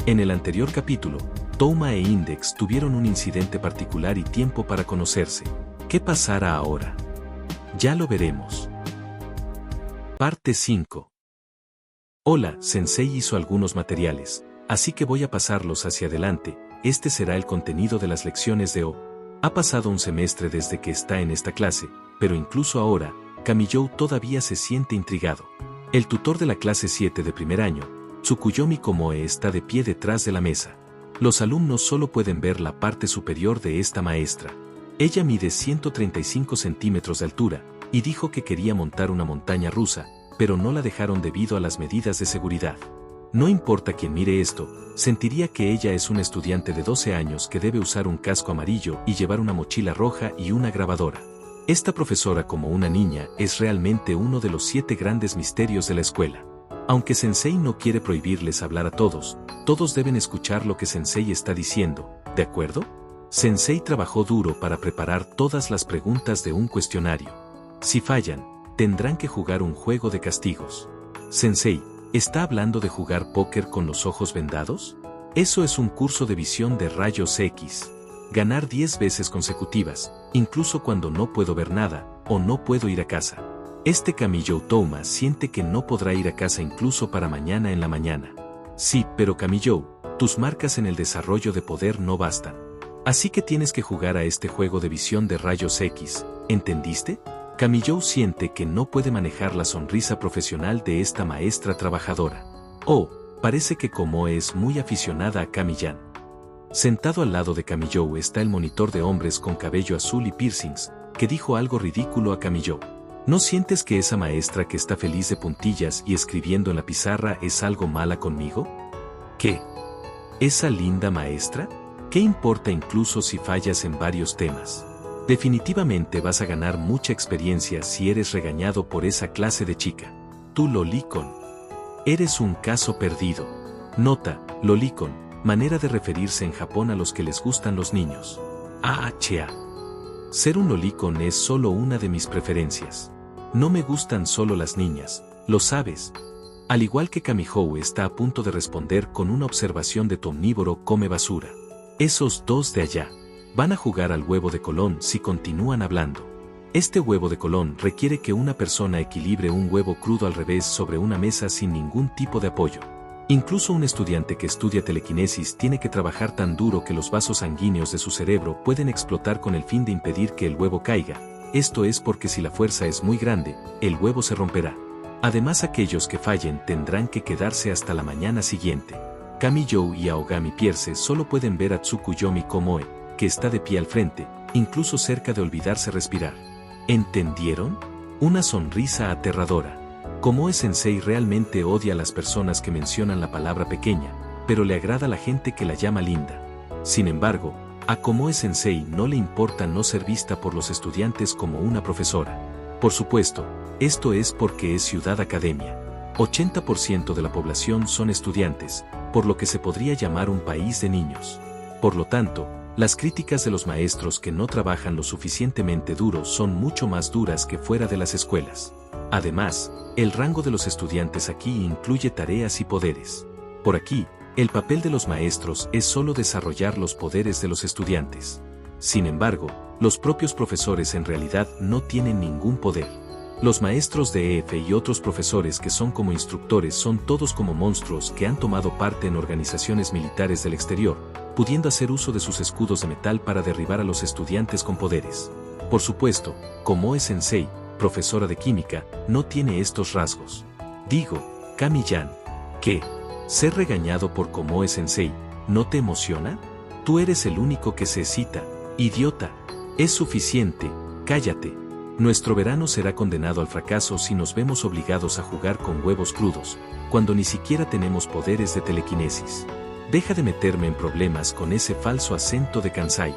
En el anterior capítulo, Touma e Index tuvieron un incidente particular y tiempo para conocerse. ¿Qué pasará ahora? Ya lo veremos. Parte 5. Hola, Sensei hizo algunos materiales, así que voy a pasarlos hacia adelante. Este será el contenido de las lecciones de O. Ha pasado un semestre desde que está en esta clase, pero incluso ahora, Kamiyou todavía se siente intrigado. El tutor de la clase 7 de primer año, Tsukuyomi Komoe, está de pie detrás de la mesa. Los alumnos solo pueden ver la parte superior de esta maestra. Ella mide 135 centímetros de altura, y dijo que quería montar una montaña rusa, pero no la dejaron debido a las medidas de seguridad. No importa quien mire esto, sentiría que ella es una estudiante de 12 años que debe usar un casco amarillo y llevar una mochila roja y una grabadora. Esta profesora como una niña es realmente uno de los 7 grandes misterios de la escuela. Aunque Sensei no quiere prohibirles hablar a todos deben escuchar lo que Sensei está diciendo, ¿de acuerdo? Sensei trabajó duro para preparar todas las preguntas de un cuestionario. Si fallan, tendrán que jugar un juego de castigos. Sensei, ¿está hablando de jugar póker con los ojos vendados? Eso es un curso de visión de rayos X. Ganar 10 veces consecutivas, incluso cuando no puedo ver nada, o no puedo ir a casa. Este Kamiyou Touma siente que no podrá ir a casa incluso para mañana en la mañana. Sí, pero Kamiyou, tus marcas en el desarrollo de poder no bastan. Así que tienes que jugar a este juego de visión de rayos X, ¿entendiste? Kamiyou siente que no puede manejar la sonrisa profesional de esta maestra trabajadora. Oh, parece que Komoe es muy aficionada a Kami-yan. Sentado al lado de Kamiyou está el monitor de hombres con cabello azul y piercings, que dijo algo ridículo a Kamiyou. ¿No sientes que esa maestra que está feliz de puntillas y escribiendo en la pizarra es algo mala conmigo? ¿Qué? ¿Esa linda maestra? ¿Qué importa incluso si fallas en varios temas? Definitivamente vas a ganar mucha experiencia si eres regañado por esa clase de chica. Tú lolicon. Eres un caso perdido. Nota, lolicon, manera de referirse en Japón a los que les gustan los niños. AHA. Ser un lolicon es solo una de mis preferencias. No me gustan solo las niñas, lo sabes. Al igual que Kamihou está a punto de responder con una observación de tu omnívoro come basura. Esos dos de allá van a jugar al huevo de Colón si continúan hablando. Este huevo de Colón requiere que una persona equilibre un huevo crudo al revés sobre una mesa sin ningún tipo de apoyo. Incluso un estudiante que estudia telequinesis tiene que trabajar tan duro que los vasos sanguíneos de su cerebro pueden explotar con el fin de impedir que el huevo caiga. Esto es porque si la fuerza es muy grande, el huevo se romperá. Además, aquellos que fallen tendrán que quedarse hasta la mañana siguiente. Kamiyou y Aogami Pierce solo pueden ver a Tsukuyomi Komoe, que está de pie al frente, incluso cerca de olvidarse respirar. ¿Entendieron? Una sonrisa aterradora. Komoe Sensei realmente odia a las personas que mencionan la palabra pequeña, pero le agrada a la gente que la llama linda. Sin embargo, a Komoe Sensei no le importa no ser vista por los estudiantes como una profesora. Por supuesto, esto es porque es Ciudad Academia. 80% de la población son estudiantes, por lo que se podría llamar un país de niños. Por lo tanto, las críticas de los maestros que no trabajan lo suficientemente duro son mucho más duras que fuera de las escuelas. Además, el rango de los estudiantes aquí incluye tareas y poderes. Por aquí, el papel de los maestros es solo desarrollar los poderes de los estudiantes. Sin embargo, los propios profesores en realidad no tienen ningún poder. Los maestros de EF y otros profesores que son como instructores son todos como monstruos que han tomado parte en organizaciones militares del exterior, pudiendo hacer uso de sus escudos de metal para derribar a los estudiantes con poderes. Por supuesto, Komoe Sensei, profesora de química, no tiene estos rasgos. Digo, Kami-yan, ¿qué? ¿Ser regañado por Komoe Sensei no te emociona? Tú eres el único que se excita, idiota. Es suficiente, cállate. Nuestro verano será condenado al fracaso si nos vemos obligados a jugar con huevos crudos, cuando ni siquiera tenemos poderes de telequinesis. Deja de meterme en problemas con ese falso acento de Kansai.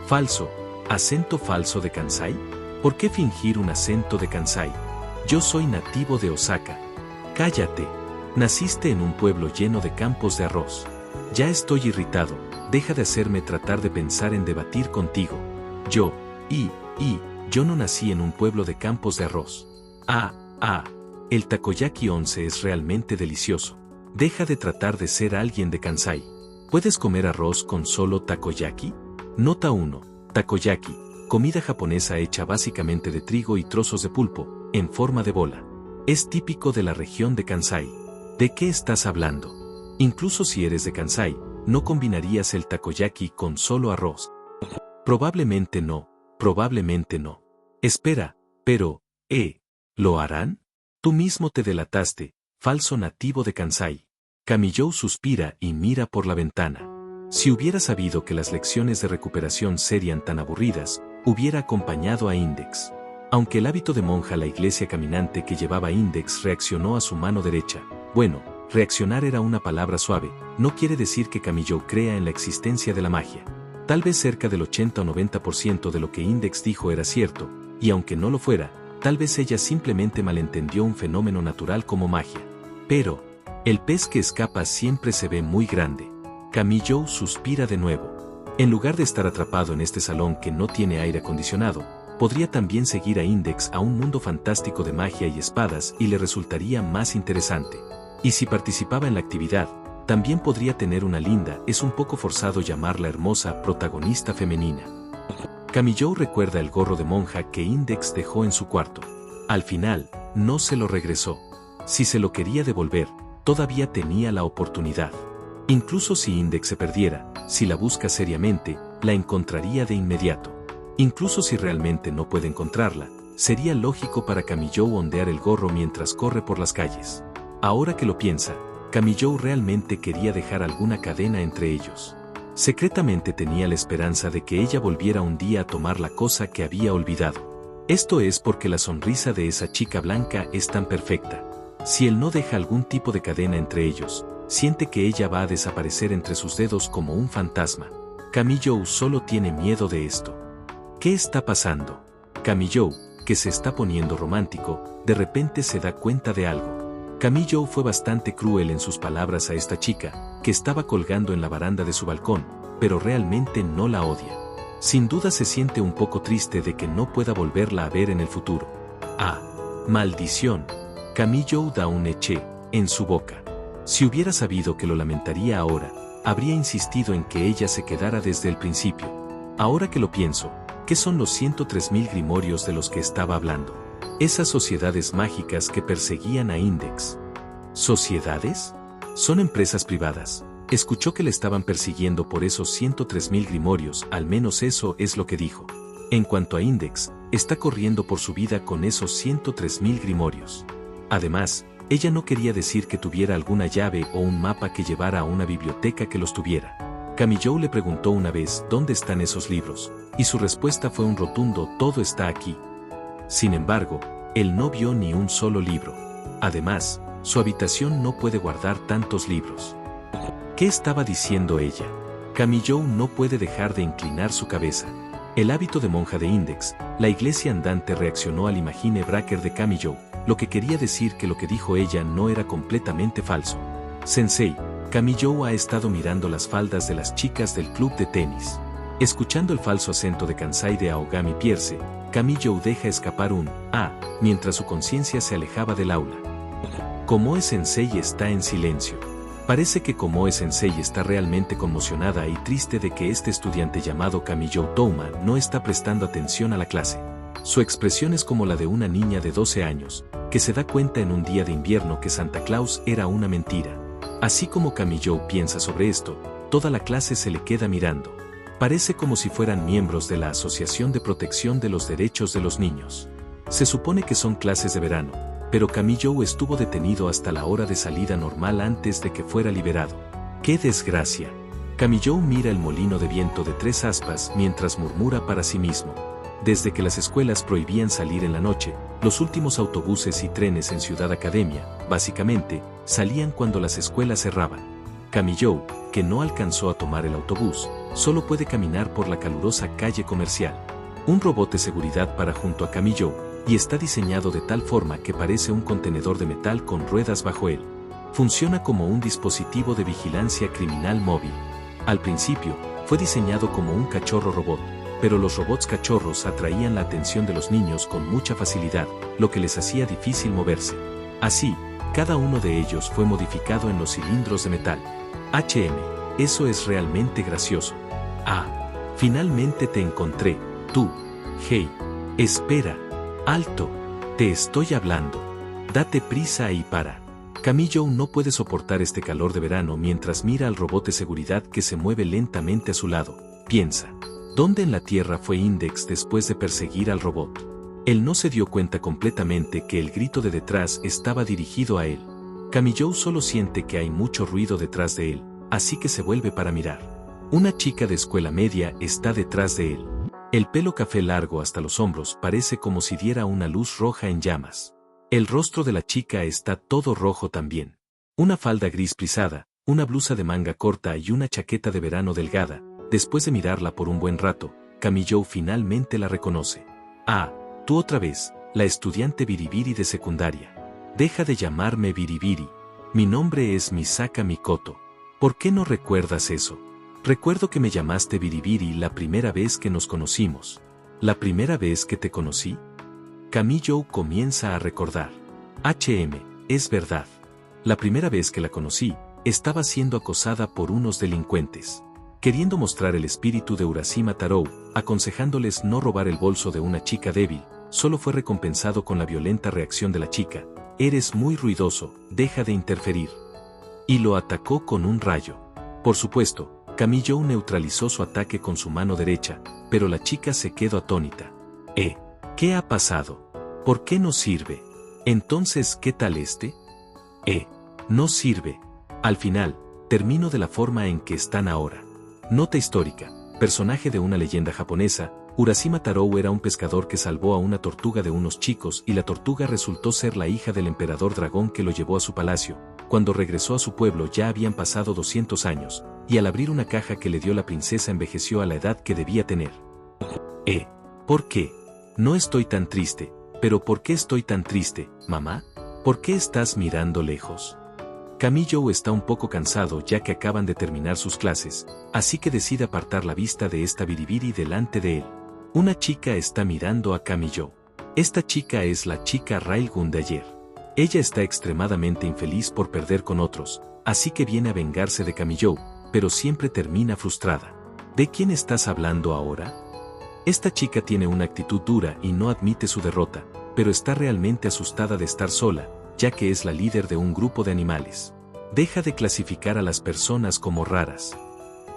¿Falso? ¿Acento falso de Kansai? ¿Por qué fingir un acento de Kansai? Yo soy nativo de Osaka. Cállate. Naciste en un pueblo lleno de campos de arroz. Ya estoy irritado, deja de hacerme tratar de pensar en debatir contigo. Yo no nací en un pueblo de campos de arroz. El takoyaki 11 es realmente delicioso. Deja de tratar de ser alguien de Kansai. ¿Puedes comer arroz con solo takoyaki? Nota 1. Takoyaki, comida japonesa hecha básicamente de trigo y trozos de pulpo, en forma de bola. Es típico de la región de Kansai. ¿De qué estás hablando? Incluso si eres de Kansai, no combinarías el takoyaki con solo arroz. Probablemente no, probablemente no. Espera, pero, ¿lo harán? Tú mismo te delataste, falso nativo de Kansai. Kamiyou suspira y mira por la ventana. Si hubiera sabido que las lecciones de recuperación serían tan aburridas, hubiera acompañado a Index. Aunque el hábito de monja la iglesia caminante que llevaba Index reaccionó a su mano derecha, bueno, reaccionar era una palabra suave, no quiere decir que Kamiyou crea en la existencia de la magia. Tal vez cerca del 80 o 90% de lo que Index dijo era cierto, y aunque no lo fuera, tal vez ella simplemente malentendió un fenómeno natural como magia. Pero, el pez que escapa siempre se ve muy grande. Kamiyou suspira de nuevo. En lugar de estar atrapado en este salón que no tiene aire acondicionado, podría también seguir a Index a un mundo fantástico de magia y espadas y le resultaría más interesante. Y si participaba en la actividad, también podría tener una linda, es un poco forzado llamarla hermosa, protagonista femenina. Kamiyou recuerda el gorro de monja que Index dejó en su cuarto. Al final, no se lo regresó. Si se lo quería devolver, todavía tenía la oportunidad. Incluso si Index se perdiera, si la busca seriamente, la encontraría de inmediato. Incluso si realmente no puede encontrarla, sería lógico para Kamiyou ondear el gorro mientras corre por las calles. Ahora que lo piensa, Kamiyou realmente quería dejar alguna cadena entre ellos. Secretamente tenía la esperanza de que ella volviera un día a tomar la cosa que había olvidado. Esto es porque la sonrisa de esa chica blanca es tan perfecta. Si él no deja algún tipo de cadena entre ellos, siente que ella va a desaparecer entre sus dedos como un fantasma. Kamiyou solo tiene miedo de esto. ¿Qué está pasando? Kamiyou, que se está poniendo romántico, de repente se da cuenta de algo. Kamiyou fue bastante cruel en sus palabras a esta chica, que estaba colgando en la baranda de su balcón, pero realmente no la odia. Sin duda se siente un poco triste de que no pueda volverla a ver en el futuro. ¡Ah! ¡Maldición! Kamiyou da un eché en su boca. Si hubiera sabido que lo lamentaría ahora, habría insistido en que ella se quedara desde el principio. Ahora que lo pienso, ¿qué son los 103.000 grimorios de los que estaba hablando? Esas sociedades mágicas que perseguían a Index. ¿Sociedades? Son empresas privadas. Escuchó que le estaban persiguiendo por esos 103.000 grimorios, al menos eso es lo que dijo. En cuanto a Index, está corriendo por su vida con esos 103.000 grimorios. Además, ella no quería decir que tuviera alguna llave o un mapa que llevara a una biblioteca que los tuviera. Kamiyou le preguntó una vez dónde están esos libros, y su respuesta fue un rotundo todo está aquí. Sin embargo, él no vio ni un solo libro. Además, su habitación no puede guardar tantos libros. ¿Qué estaba diciendo ella? Kamiyou no puede dejar de inclinar su cabeza. El hábito de monja de Index, la iglesia andante reaccionó al imagine breaker de Kamiyou, lo que quería decir que lo que dijo ella no era completamente falso. Sensei, Kamiyou ha estado mirando las faldas de las chicas del club de tenis. Escuchando el falso acento de Kansai de Aogami Pierce, Kamiyou deja escapar un mientras su conciencia se alejaba del aula. Komoe Sensei está en silencio. Parece que Komoe Sensei está realmente conmocionada y triste de que este estudiante llamado Kamiyou Touma no está prestando atención a la clase. Su expresión es como la de una niña de 12 años, que se da cuenta en un día de invierno que Santa Claus era una mentira. Así como Kamiyou piensa sobre esto, toda la clase se le queda mirando. Parece como si fueran miembros de la Asociación de Protección de los Derechos de los Niños. Se supone que son clases de verano, pero Kamiyou estuvo detenido hasta la hora de salida normal antes de que fuera liberado. ¡Qué desgracia! Kamiyou mira el molino de viento de 3 aspas mientras murmura para sí mismo. Desde que las escuelas prohibían salir en la noche, los últimos autobuses y trenes en Ciudad Academia, básicamente, salían cuando las escuelas cerraban. Kamiyou, que no alcanzó a tomar el autobús, solo puede caminar por la calurosa calle comercial. Un robot de seguridad para junto a Kamiyou, y está diseñado de tal forma que parece un contenedor de metal con ruedas bajo él. Funciona como un dispositivo de vigilancia criminal móvil. Al principio, fue diseñado como un cachorro robot, pero los robots cachorros atraían la atención de los niños con mucha facilidad, lo que les hacía difícil moverse. Así, Cada uno de ellos fue modificado en los cilindros de metal. Eso es realmente gracioso. Finalmente te encontré, tú. Hey, espera. Alto. Te estoy hablando. Date prisa y para. Camillo no puede soportar este calor de verano mientras mira al robot de seguridad que se mueve lentamente a su lado. Piensa. ¿Dónde en la Tierra fue Index después de perseguir al robot? Él no se dio cuenta completamente que el grito de detrás estaba dirigido a él. Camillo solo siente que hay mucho ruido detrás de él, así que se vuelve para mirar. Una chica de escuela media está detrás de él. El pelo café largo hasta los hombros parece como si diera una luz roja en llamas. El rostro de la chica está todo rojo también. Una falda gris plisada, una blusa de manga corta y una chaqueta de verano delgada. Después de mirarla por un buen rato, Camillo finalmente la reconoce. Tú otra vez, la estudiante Biribiri de secundaria. Deja de llamarme Biribiri. Mi nombre es Misaka Mikoto. ¿Por qué no recuerdas eso? Recuerdo que me llamaste Biribiri la primera vez que nos conocimos. ¿La primera vez que te conocí? Camillo comienza a recordar. Es verdad. La primera vez que la conocí, estaba siendo acosada por unos delincuentes. Queriendo mostrar el espíritu de Urashima Taro, aconsejándoles no robar el bolso de una chica débil, solo fue recompensado con la violenta reacción de la chica. Eres muy ruidoso, deja de interferir. Y lo atacó con un rayo. Por supuesto, Camillo neutralizó su ataque con su mano derecha, pero la chica se quedó atónita. ¿Qué ha pasado? ¿Por qué no sirve? Entonces, ¿qué tal este? No sirve. Al final, termino de la forma en que están ahora. Nota histórica. Personaje de una leyenda japonesa, Urashima Taro era un pescador que salvó a una tortuga de unos chicos y la tortuga resultó ser la hija del emperador dragón que lo llevó a su palacio. Cuando regresó a su pueblo ya habían pasado 200 años, y al abrir una caja que le dio la princesa envejeció a la edad que debía tener. ¿Por qué? No estoy tan triste, pero ¿por qué estoy tan triste, mamá? ¿Por qué estás mirando lejos? Camillo está un poco cansado ya que acaban de terminar sus clases, así que decide apartar la vista de esta Biribiri delante de él. Una chica está mirando a Camillo. Esta chica es la chica Railgun de ayer. Ella está extremadamente infeliz por perder con otros, así que viene a vengarse de Camillo, pero siempre termina frustrada. ¿De quién estás hablando ahora? Esta chica tiene una actitud dura y no admite su derrota, pero está realmente asustada de estar sola, ya que es la líder de un grupo de animales. Deja de clasificar a las personas como raras.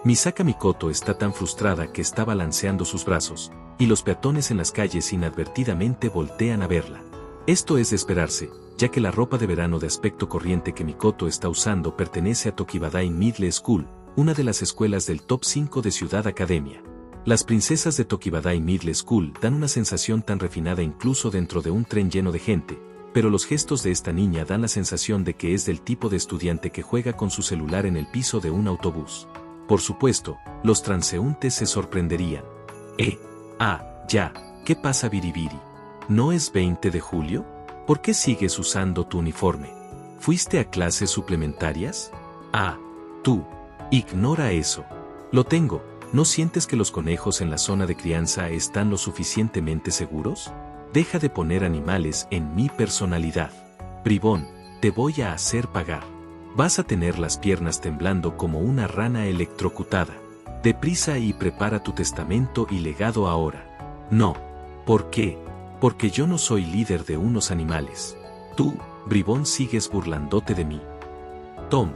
Misaka Mikoto está tan frustrada que está balanceando sus brazos, y los peatones en las calles inadvertidamente voltean a verla. Esto es de esperarse, ya que la ropa de verano de aspecto corriente que Mikoto está usando pertenece a Tokibadai Middle School, una de las escuelas del top 5 de Ciudad Academia. Las princesas de Tokibadai Middle School dan una sensación tan refinada incluso dentro de un tren lleno de gente, pero los gestos de esta niña dan la sensación de que es del tipo de estudiante que juega con su celular en el piso de un autobús. Por supuesto, los transeúntes se sorprenderían. Ya, ¿qué pasa Biribiri? ¿No es 20 de julio? ¿Por qué sigues usando tu uniforme? ¿Fuiste a clases suplementarias? Tú. Ignora eso. Lo tengo. ¿No sientes que los conejos en la zona de crianza están lo suficientemente seguros? Deja de poner animales en mi personalidad. Bribón, te voy a hacer pagar. Vas a tener las piernas temblando como una rana electrocutada. Deprisa y prepara tu testamento y legado ahora. No. ¿Por qué? Porque yo no soy líder de unos animales. Tú, bribón, sigues burlándote de mí. Tom.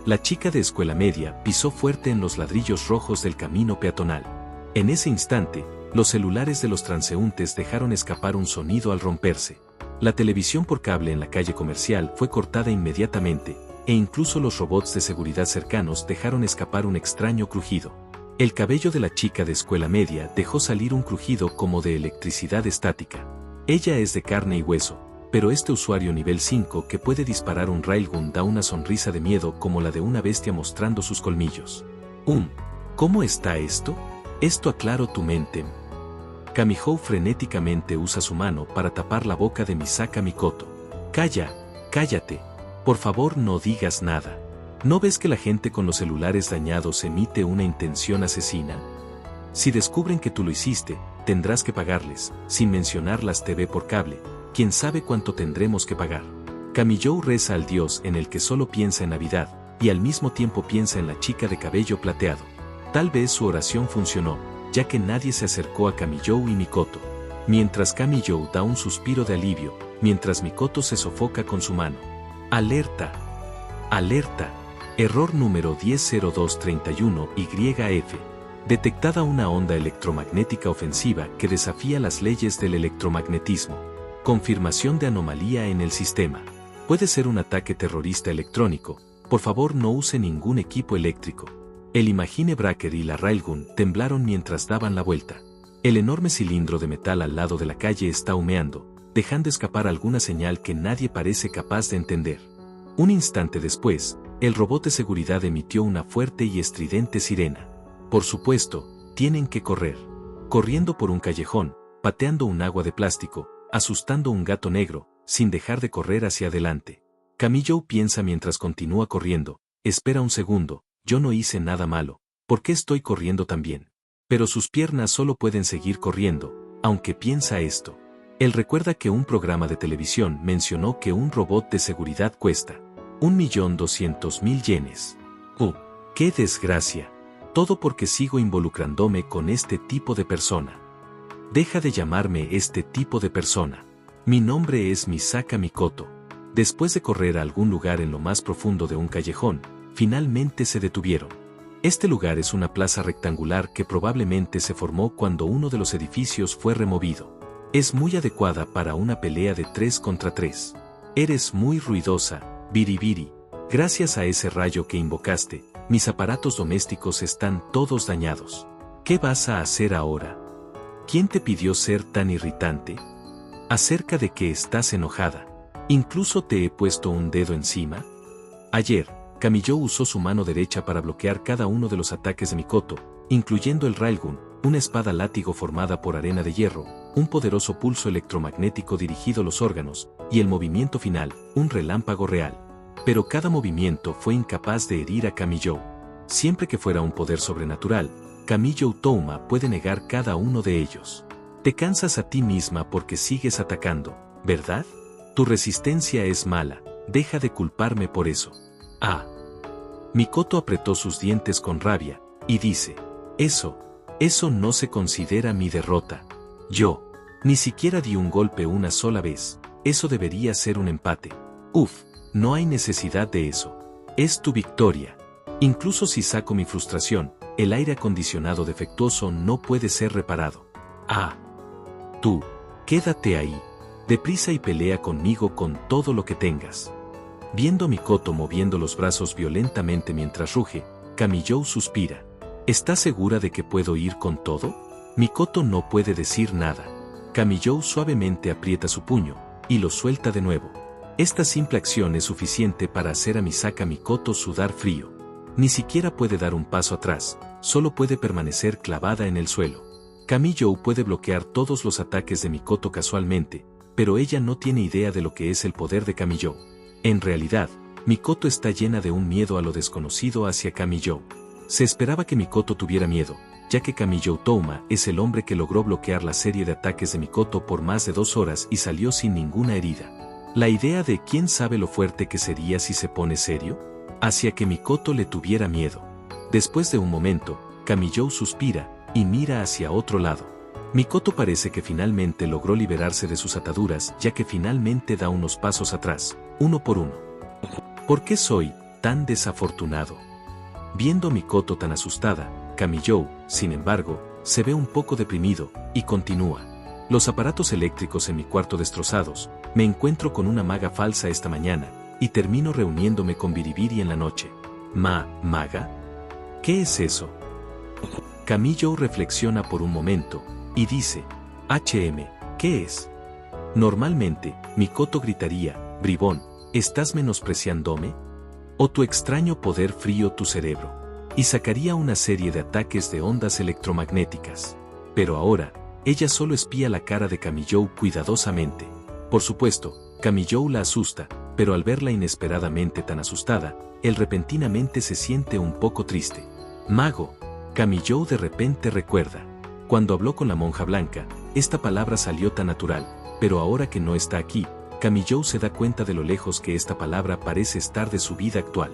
La chica de escuela media pisó fuerte en los ladrillos rojos del camino peatonal. En ese instante, los celulares de los transeúntes dejaron escapar un sonido al romperse. La televisión por cable en la calle comercial fue cortada inmediatamente, e incluso los robots de seguridad cercanos dejaron escapar un extraño crujido. El cabello de la chica de escuela media dejó salir un crujido como de electricidad estática. Ella es de carne y hueso, pero este usuario nivel 5 que puede disparar un railgun da una sonrisa de miedo como la de una bestia mostrando sus colmillos. ¿Cómo está esto? Esto aclaró tu mente. Camillo frenéticamente usa su mano para tapar la boca de Misaka Mikoto. Cállate. Por favor no digas nada. ¿No ves que la gente con los celulares dañados emite una intención asesina? Si descubren que tú lo hiciste, tendrás que pagarles, sin mencionar las TV por cable. ¿Quién sabe cuánto tendremos que pagar? Camillou reza al dios en el que solo piensa en Navidad, y al mismo tiempo piensa en la chica de cabello plateado. Tal vez su oración funcionó, ya que nadie se acercó a Camillou y Mikoto. Mientras Camillou da un suspiro de alivio, mientras Mikoto se sofoca con su mano. ¡Alerta! ¡Alerta! Error número 100231YF. Detectada una onda electromagnética ofensiva que desafía las leyes del electromagnetismo. Confirmación de anomalía en el sistema. Puede ser un ataque terrorista electrónico. Por favor, no use ningún equipo eléctrico. El Imagine Breaker y la Railgun temblaron mientras daban la vuelta. El enorme cilindro de metal al lado de la calle está humeando, dejando escapar alguna señal que nadie parece capaz de entender. Un instante después, el robot de seguridad emitió una fuerte y estridente sirena. Por supuesto, tienen que correr. Corriendo por un callejón, pateando un agua de plástico, asustando un gato negro, sin dejar de correr hacia adelante. Camillou piensa mientras continúa corriendo, espera un segundo, yo no hice nada malo, ¿por qué estoy corriendo tan bien? Pero sus piernas solo pueden seguir corriendo, aunque piensa esto. Él recuerda que un programa de televisión mencionó que un robot de seguridad cuesta 1.200.000 yenes. ¡Oh, qué desgracia! Todo porque sigo involucrándome con este tipo de persona. Deja de llamarme este tipo de persona. Mi nombre es Misaka Mikoto. Después de correr a algún lugar en lo más profundo de un callejón, finalmente se detuvieron. Este lugar es una plaza rectangular que probablemente se formó cuando uno de los edificios fue removido. Es muy adecuada para una pelea de 3 contra 3. Eres muy ruidosa, Biribiri. Gracias a ese rayo que invocaste, mis aparatos domésticos están todos dañados. ¿Qué vas a hacer ahora? ¿Quién te pidió ser tan irritante? Acerca de que estás enojada. ¿Incluso te he puesto un dedo encima? Ayer, Camillou usó su mano derecha para bloquear cada uno de los ataques de Mikoto, incluyendo el Railgun, una espada látigo formada por arena de hierro, un poderoso pulso electromagnético dirigido a los órganos, y el movimiento final, un relámpago real. Pero cada movimiento fue incapaz de herir a Camillou. Siempre que fuera un poder sobrenatural, Camillou Touma puede negar cada uno de ellos. Te cansas a ti misma porque sigues atacando, ¿verdad? Tu resistencia es mala, deja de culparme por eso. Ah. Mikoto apretó sus dientes con rabia, y dice, eso no se considera mi derrota. Yo, ni siquiera di un golpe una sola vez, eso debería ser un empate. Uf, no hay necesidad de eso. Es tu victoria. Incluso si saco mi frustración, el aire acondicionado defectuoso no puede ser reparado. Ah. Tú, quédate ahí. Deprisa y pelea conmigo con todo lo que tengas. Viendo a Mikoto moviendo los brazos violentamente mientras ruge, Camillou suspira. ¿Estás segura de que puedo ir con todo? Mikoto no puede decir nada. Camillou suavemente aprieta su puño, y lo suelta de nuevo. Esta simple acción es suficiente para hacer a Misaka Mikoto sudar frío. Ni siquiera puede dar un paso atrás, solo puede permanecer clavada en el suelo. Camillou puede bloquear todos los ataques de Mikoto casualmente, pero ella no tiene idea de lo que es el poder de Camillou. En realidad, Mikoto está llena de un miedo a lo desconocido hacia Camillou. Se esperaba que Mikoto tuviera miedo, ya que Camillou Touma es el hombre que logró bloquear la serie de ataques de Mikoto por más de 2 horas y salió sin ninguna herida. La idea de quién sabe lo fuerte que sería si se pone serio, hacía que Mikoto le tuviera miedo. Después de un momento, Camillou suspira y mira hacia otro lado. Mikoto parece que finalmente logró liberarse de sus ataduras, ya que finalmente da unos pasos atrás, uno por uno. ¿Por qué soy tan desafortunado? Viendo a Mikoto tan asustada, Camillou, sin embargo, se ve un poco deprimido, y continúa. Los aparatos eléctricos en mi cuarto destrozados, me encuentro con una maga falsa esta mañana, y termino reuniéndome con Biribiri en la noche. ¿Maga? ¿Qué es eso? Camillou reflexiona por un momento, y dice, ¿qué es? Normalmente, Mikoto gritaría, bribón, ¿estás menospreciándome? ¿O tu extraño poder frío tu cerebro? Y sacaría una serie de ataques de ondas electromagnéticas. Pero ahora, ella solo espía la cara de Camillou cuidadosamente. Por supuesto, Camillou la asusta, pero al verla inesperadamente tan asustada, él repentinamente se siente un poco triste. Mago. Camillou de repente recuerda. Cuando habló con la monja blanca, esta palabra salió tan natural, pero ahora que no está aquí, Camillo se da cuenta de lo lejos que esta palabra parece estar de su vida actual.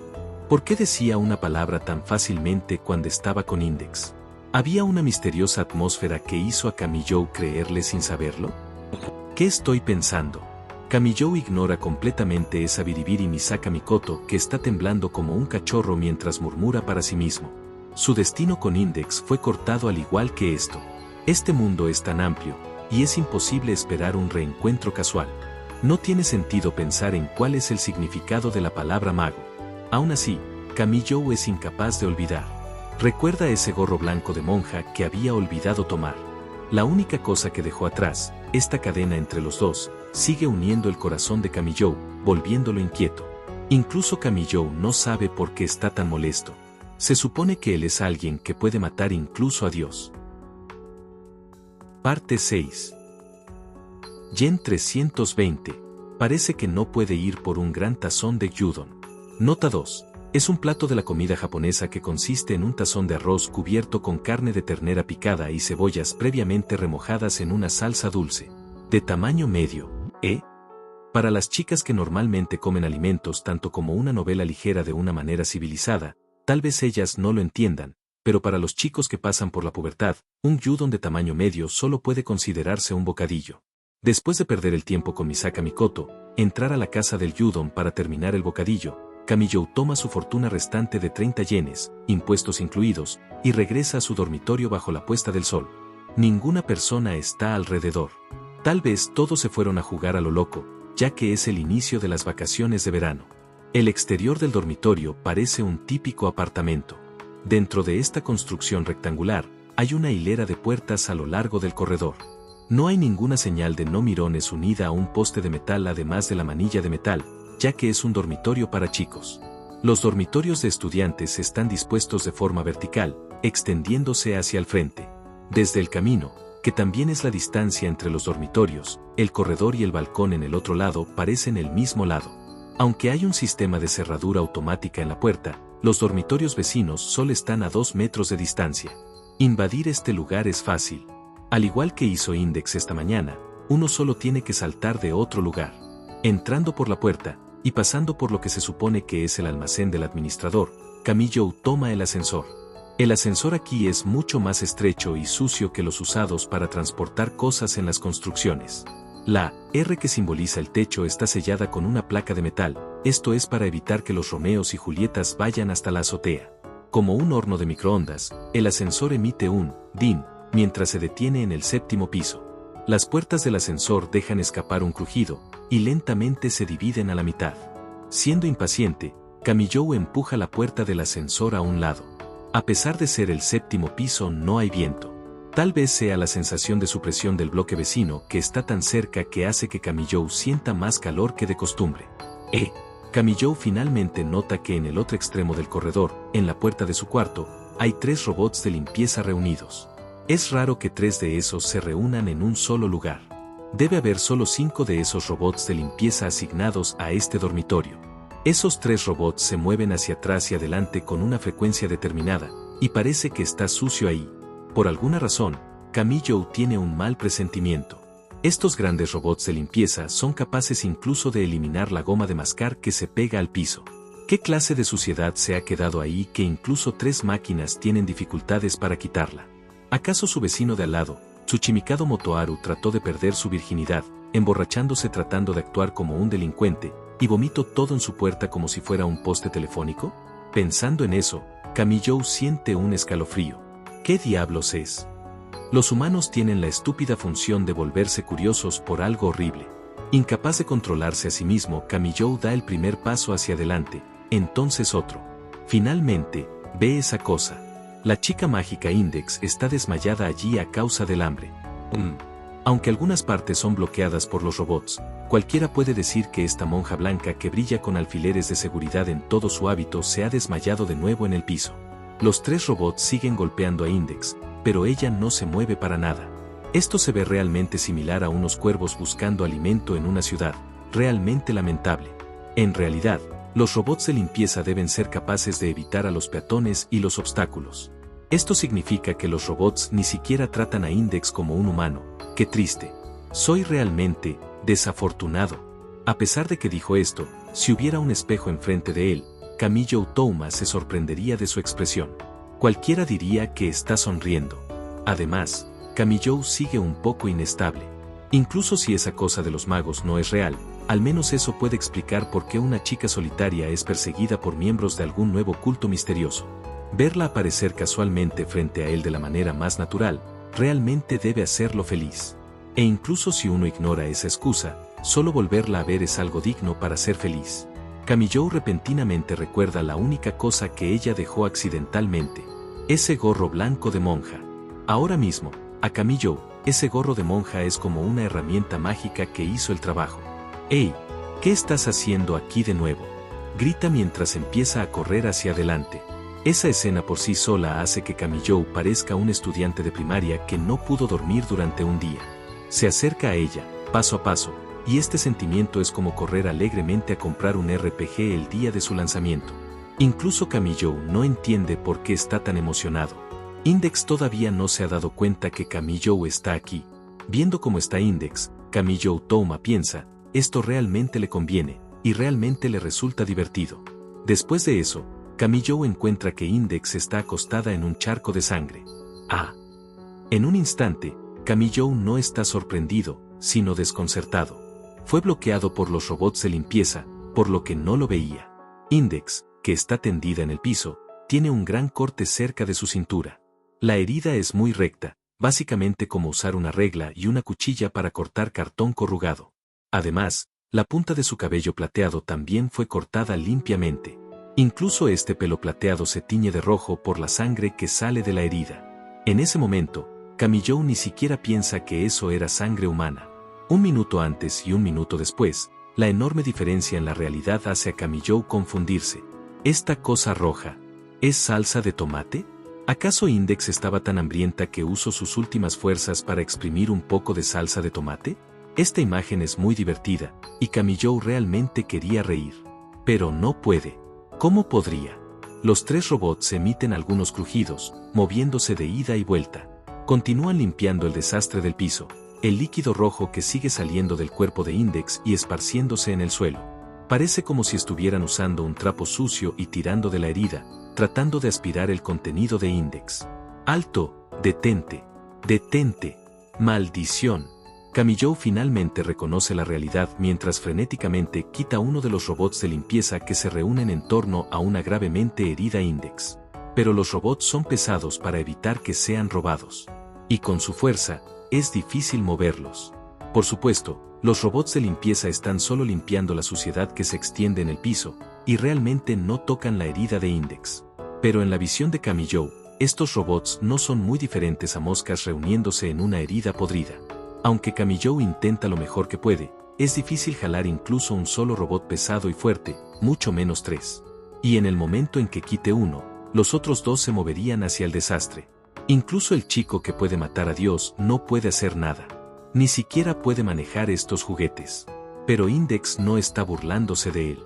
¿Por qué decía una palabra tan fácilmente cuando estaba con Index? ¿Había una misteriosa atmósfera que hizo a Camillo creerle sin saberlo? ¿Qué estoy pensando? Camillo ignora completamente esa biribiri Misaka Mikoto que está temblando como un cachorro mientras murmura para sí mismo. Su destino con Index fue cortado al igual que esto. Este mundo es tan amplio, y es imposible esperar un reencuentro casual. No tiene sentido pensar en cuál es el significado de la palabra mago. Aún así, Camillo es incapaz de olvidar. Recuerda ese gorro blanco de monja que había olvidado tomar. La única cosa que dejó atrás, esta cadena entre los dos, sigue uniendo el corazón de Camillo, volviéndolo inquieto. Incluso Camillo no sabe por qué está tan molesto. Se supone que él es alguien que puede matar incluso a Dios. Parte 6. Gen 320. Parece que no puede ir por un gran tazón de gyudon. Nota 2. Es un plato de la comida japonesa que consiste en un tazón de arroz cubierto con carne de ternera picada y cebollas previamente remojadas en una salsa dulce, de tamaño medio, Para las chicas que normalmente comen alimentos tanto como una novela ligera de una manera civilizada, tal vez ellas no lo entiendan, pero para los chicos que pasan por la pubertad, un gyudon de tamaño medio solo puede considerarse un bocadillo. Después de perder el tiempo con Misaka Mikoto, entrar a la casa del gyudon para terminar el bocadillo, Camillo toma su fortuna restante de 30 yenes, impuestos incluidos, y regresa a su dormitorio bajo la puesta del sol. Ninguna persona está alrededor. Tal vez todos se fueron a jugar a lo loco, ya que es el inicio de las vacaciones de verano. El exterior del dormitorio parece un típico apartamento. Dentro de esta construcción rectangular, hay una hilera de puertas a lo largo del corredor. No hay ninguna señal de no mirones unida a un poste de metal además de la manilla de metal, ya que es un dormitorio para chicos. Los dormitorios de estudiantes están dispuestos de forma vertical, extendiéndose hacia el frente. Desde el camino, que también es la distancia entre los dormitorios, el corredor y el balcón en el otro lado parecen el mismo lado. Aunque hay un sistema de cerradura automática en la puerta, los dormitorios vecinos solo están a 2 metros de distancia. Invadir este lugar es fácil. Al igual que hizo Index esta mañana, uno solo tiene que saltar de otro lugar. Entrando por la puerta, y pasando por lo que se supone que es el almacén del administrador, Camillo toma el ascensor. El ascensor aquí es mucho más estrecho y sucio que los usados para transportar cosas en las construcciones. La R que simboliza el techo está sellada con una placa de metal, esto es para evitar que los Romeos y Julietas vayan hasta la azotea. Como un horno de microondas, el ascensor emite un din mientras se detiene en el 7º piso. Las puertas del ascensor dejan escapar un crujido, y lentamente se dividen a la mitad. Siendo impaciente, Camillo empuja la puerta del ascensor a un lado. A pesar de ser el 7º piso no hay viento. Tal vez sea la sensación de supresión del bloque vecino que está tan cerca que hace que Camillo sienta más calor que de costumbre. Camillo finalmente nota que en el otro extremo del corredor, en la puerta de su cuarto, hay 3 robots de limpieza reunidos. Es raro que 3 de esos se reúnan en un solo lugar. Debe haber solo 5 de esos robots de limpieza asignados a este dormitorio. Esos 3 robots se mueven hacia atrás y adelante con una frecuencia determinada, y parece que está sucio ahí. Por alguna razón, Camillo tiene un mal presentimiento. Estos grandes robots de limpieza son capaces incluso de eliminar la goma de mascar que se pega al piso. ¿Qué clase de suciedad se ha quedado ahí que incluso 3 máquinas tienen dificultades para quitarla? ¿Acaso su vecino de al lado, Tsuchimikado Motoharu, trató de perder su virginidad, emborrachándose tratando de actuar como un delincuente, y vomitó todo en su puerta como si fuera un poste telefónico? Pensando en eso, Camillo siente un escalofrío. ¿Qué diablos es? Los humanos tienen la estúpida función de volverse curiosos por algo horrible. Incapaz de controlarse a sí mismo, Camillo da el primer paso hacia adelante, entonces otro. Finalmente, ve esa cosa. La chica mágica Index está desmayada allí a causa del hambre. Aunque algunas partes son bloqueadas por los robots, cualquiera puede decir que esta monja blanca que brilla con alfileres de seguridad en todo su hábito se ha desmayado de nuevo en el piso. Los 3 robots siguen golpeando a Index, pero ella no se mueve para nada. Esto se ve realmente similar a unos cuervos buscando alimento en una ciudad, realmente lamentable. En realidad, los robots de limpieza deben ser capaces de evitar a los peatones y los obstáculos. Esto significa que los robots ni siquiera tratan a Index como un humano. ¡Qué triste! Soy realmente desafortunado. A pesar de que dijo esto, si hubiera un espejo enfrente de él, Kamijo Touma se sorprendería de su expresión. Cualquiera diría que está sonriendo. Además, Kamijo sigue un poco inestable. Incluso si esa cosa de los magos no es real, al menos eso puede explicar por qué una chica solitaria es perseguida por miembros de algún nuevo culto misterioso. Verla aparecer casualmente frente a él de la manera más natural, realmente debe hacerlo feliz. E incluso si uno ignora esa excusa, solo volverla a ver es algo digno para ser feliz. Kamijo repentinamente recuerda la única cosa que ella dejó accidentalmente. Ese gorro blanco de monja. Ahora mismo, a Kamijo, ese gorro de monja es como una herramienta mágica que hizo el trabajo. ¡Hey! ¿Qué estás haciendo aquí de nuevo? Grita mientras empieza a correr hacia adelante. Esa escena por sí sola hace que Kamijo parezca un estudiante de primaria que no pudo dormir durante un día. Se acerca a ella, paso a paso, y este sentimiento es como correr alegremente a comprar un RPG el día de su lanzamiento. Incluso Kamijo no entiende por qué está tan emocionado. Index todavía no se ha dado cuenta que Kamijo está aquí. Viendo cómo está Index, Kamijo Touma piensa, esto realmente le conviene, y realmente le resulta divertido. Después de eso, Kamijo encuentra que Index está acostada en un charco de sangre. ¡Ah! En un instante, Kamijo no está sorprendido, sino desconcertado. Fue bloqueado por los robots de limpieza, por lo que no lo veía. Index, que está tendida en el piso, tiene un gran corte cerca de su cintura. La herida es muy recta, básicamente como usar una regla y una cuchilla para cortar cartón corrugado. Además, la punta de su cabello plateado también fue cortada limpiamente. Incluso este pelo plateado se tiñe de rojo por la sangre que sale de la herida. En ese momento, Kamijo ni siquiera piensa que eso era sangre humana. Un minuto antes y un minuto después, la enorme diferencia en la realidad hace a Kamijo confundirse. ¿Esta cosa roja es salsa de tomate? ¿Acaso Index estaba tan hambrienta que usó sus últimas fuerzas para exprimir un poco de salsa de tomate? Esta imagen es muy divertida, y Kamijo realmente quería reír. Pero no puede. ¿Cómo podría? Los tres robots emiten algunos crujidos, moviéndose de ida y vuelta. Continúan limpiando el desastre del piso, el líquido rojo que sigue saliendo del cuerpo de Index y esparciéndose en el suelo. Parece como si estuvieran usando un trapo sucio y tirando de la herida, tratando de aspirar el contenido de Index. ¡Alto! ¡Detente! ¡Detente! ¡Maldición! Kamijo finalmente reconoce la realidad mientras frenéticamente quita uno de los robots de limpieza que se reúnen en torno a una gravemente herida Index. Pero los robots son pesados para evitar que sean robados. Y con su fuerza, es difícil moverlos. Por supuesto, los robots de limpieza están solo limpiando la suciedad que se extiende en el piso, y realmente no tocan la herida de Index. Pero en la visión de Kamijo, estos robots no son muy diferentes a moscas reuniéndose en una herida podrida. Aunque Kamijo intenta lo mejor que puede, es difícil jalar incluso un solo robot pesado y fuerte, mucho menos tres. Y en el momento en que quite uno, los otros dos se moverían hacia el desastre. Incluso el chico que puede matar a Dios no puede hacer nada. Ni siquiera puede manejar estos juguetes. Pero Index no está burlándose de él.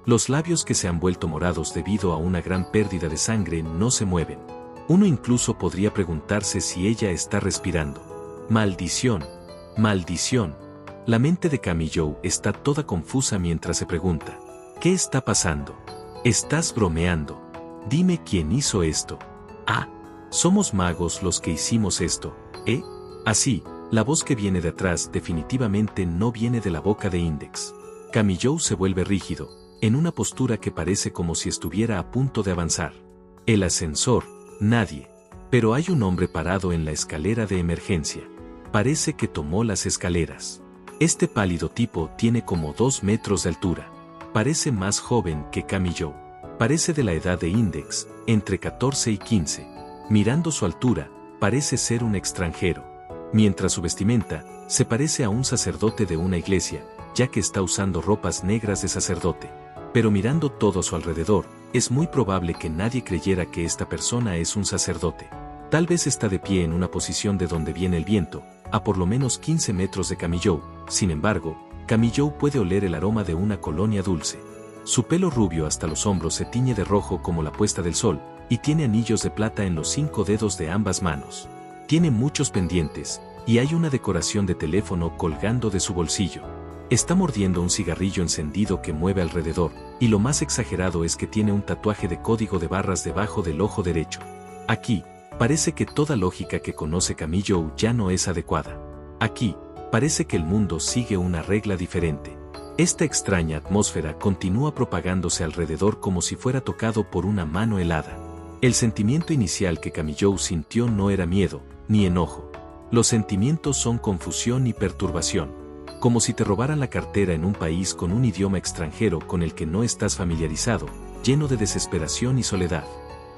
Los labios que se han vuelto morados debido a una gran pérdida de sangre no se mueven. Uno incluso podría preguntarse si ella está respirando. ¡Maldición! ¡Maldición! La mente de Kamijo está toda confusa mientras se pregunta. ¿Qué está pasando? ¿Estás bromeando? Dime quién hizo esto. Ah, somos magos los que hicimos esto, ¿eh? Así, la voz que viene de atrás definitivamente no viene de la boca de Index. Kamijo se vuelve rígido, en una postura que parece como si estuviera a punto de avanzar. El ascensor, nadie. Pero hay un hombre parado en la escalera de emergencia. Parece que tomó las escaleras. Este pálido tipo tiene como 2 metros de altura. Parece más joven que Kamijo. Parece de la edad de Index, entre 14 y 15. Mirando su altura, parece ser un extranjero. Mientras su vestimenta, se parece a un sacerdote de una iglesia, ya que está usando ropas negras de sacerdote. Pero mirando todo a su alrededor, es muy probable que nadie creyera que esta persona es un sacerdote. Tal vez está de pie en una posición de donde viene el viento, a por lo menos 15 metros de Kamijo. Sin embargo, Kamijo puede oler el aroma de una colonia dulce. Su pelo rubio hasta los hombros se tiñe de rojo como la puesta del sol, y tiene anillos de plata en los 5 dedos de ambas manos. Tiene muchos pendientes, y hay una decoración de teléfono colgando de su bolsillo. Está mordiendo un cigarrillo encendido que mueve alrededor, y lo más exagerado es que tiene un tatuaje de código de barras debajo del ojo derecho. Aquí, parece que toda lógica que conoce Kamijo ya no es adecuada. Aquí, parece que el mundo sigue una regla diferente. Esta extraña atmósfera continúa propagándose alrededor como si fuera tocado por una mano helada. El sentimiento inicial que Kamijo sintió no era miedo, ni enojo. Los sentimientos son confusión y perturbación. Como si te robaran la cartera en un país con un idioma extranjero con el que no estás familiarizado, lleno de desesperación y soledad.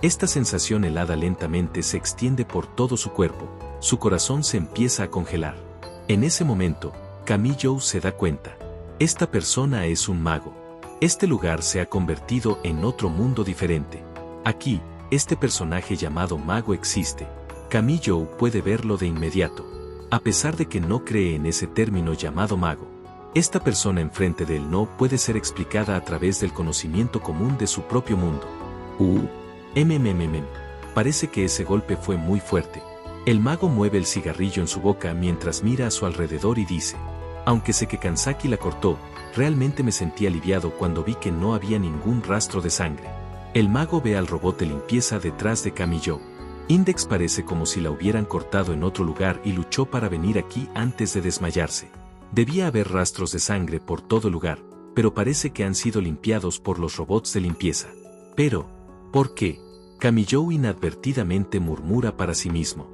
Esta sensación helada lentamente se extiende por todo su cuerpo, su corazón se empieza a congelar. En ese momento, Kamijo se da cuenta. Esta persona es un mago. Este lugar se ha convertido en otro mundo diferente. Aquí, este personaje llamado mago existe. Kamijo puede verlo de inmediato. A pesar de que no cree en ese término llamado mago, esta persona enfrente de él no puede ser explicada a través del conocimiento común de su propio mundo. Parece que ese golpe fue muy fuerte. El mago mueve el cigarrillo en su boca mientras mira a su alrededor y dice: aunque sé que Kanzaki la cortó, realmente me sentí aliviado cuando vi que no había ningún rastro de sangre. El mago ve al robot de limpieza detrás de Kamijo. Index parece como si la hubieran cortado en otro lugar y luchó para venir aquí antes de desmayarse. Debía haber rastros de sangre por todo lugar, pero parece que han sido limpiados por los robots de limpieza. Pero, ¿por qué? Kamijo inadvertidamente murmura para sí mismo.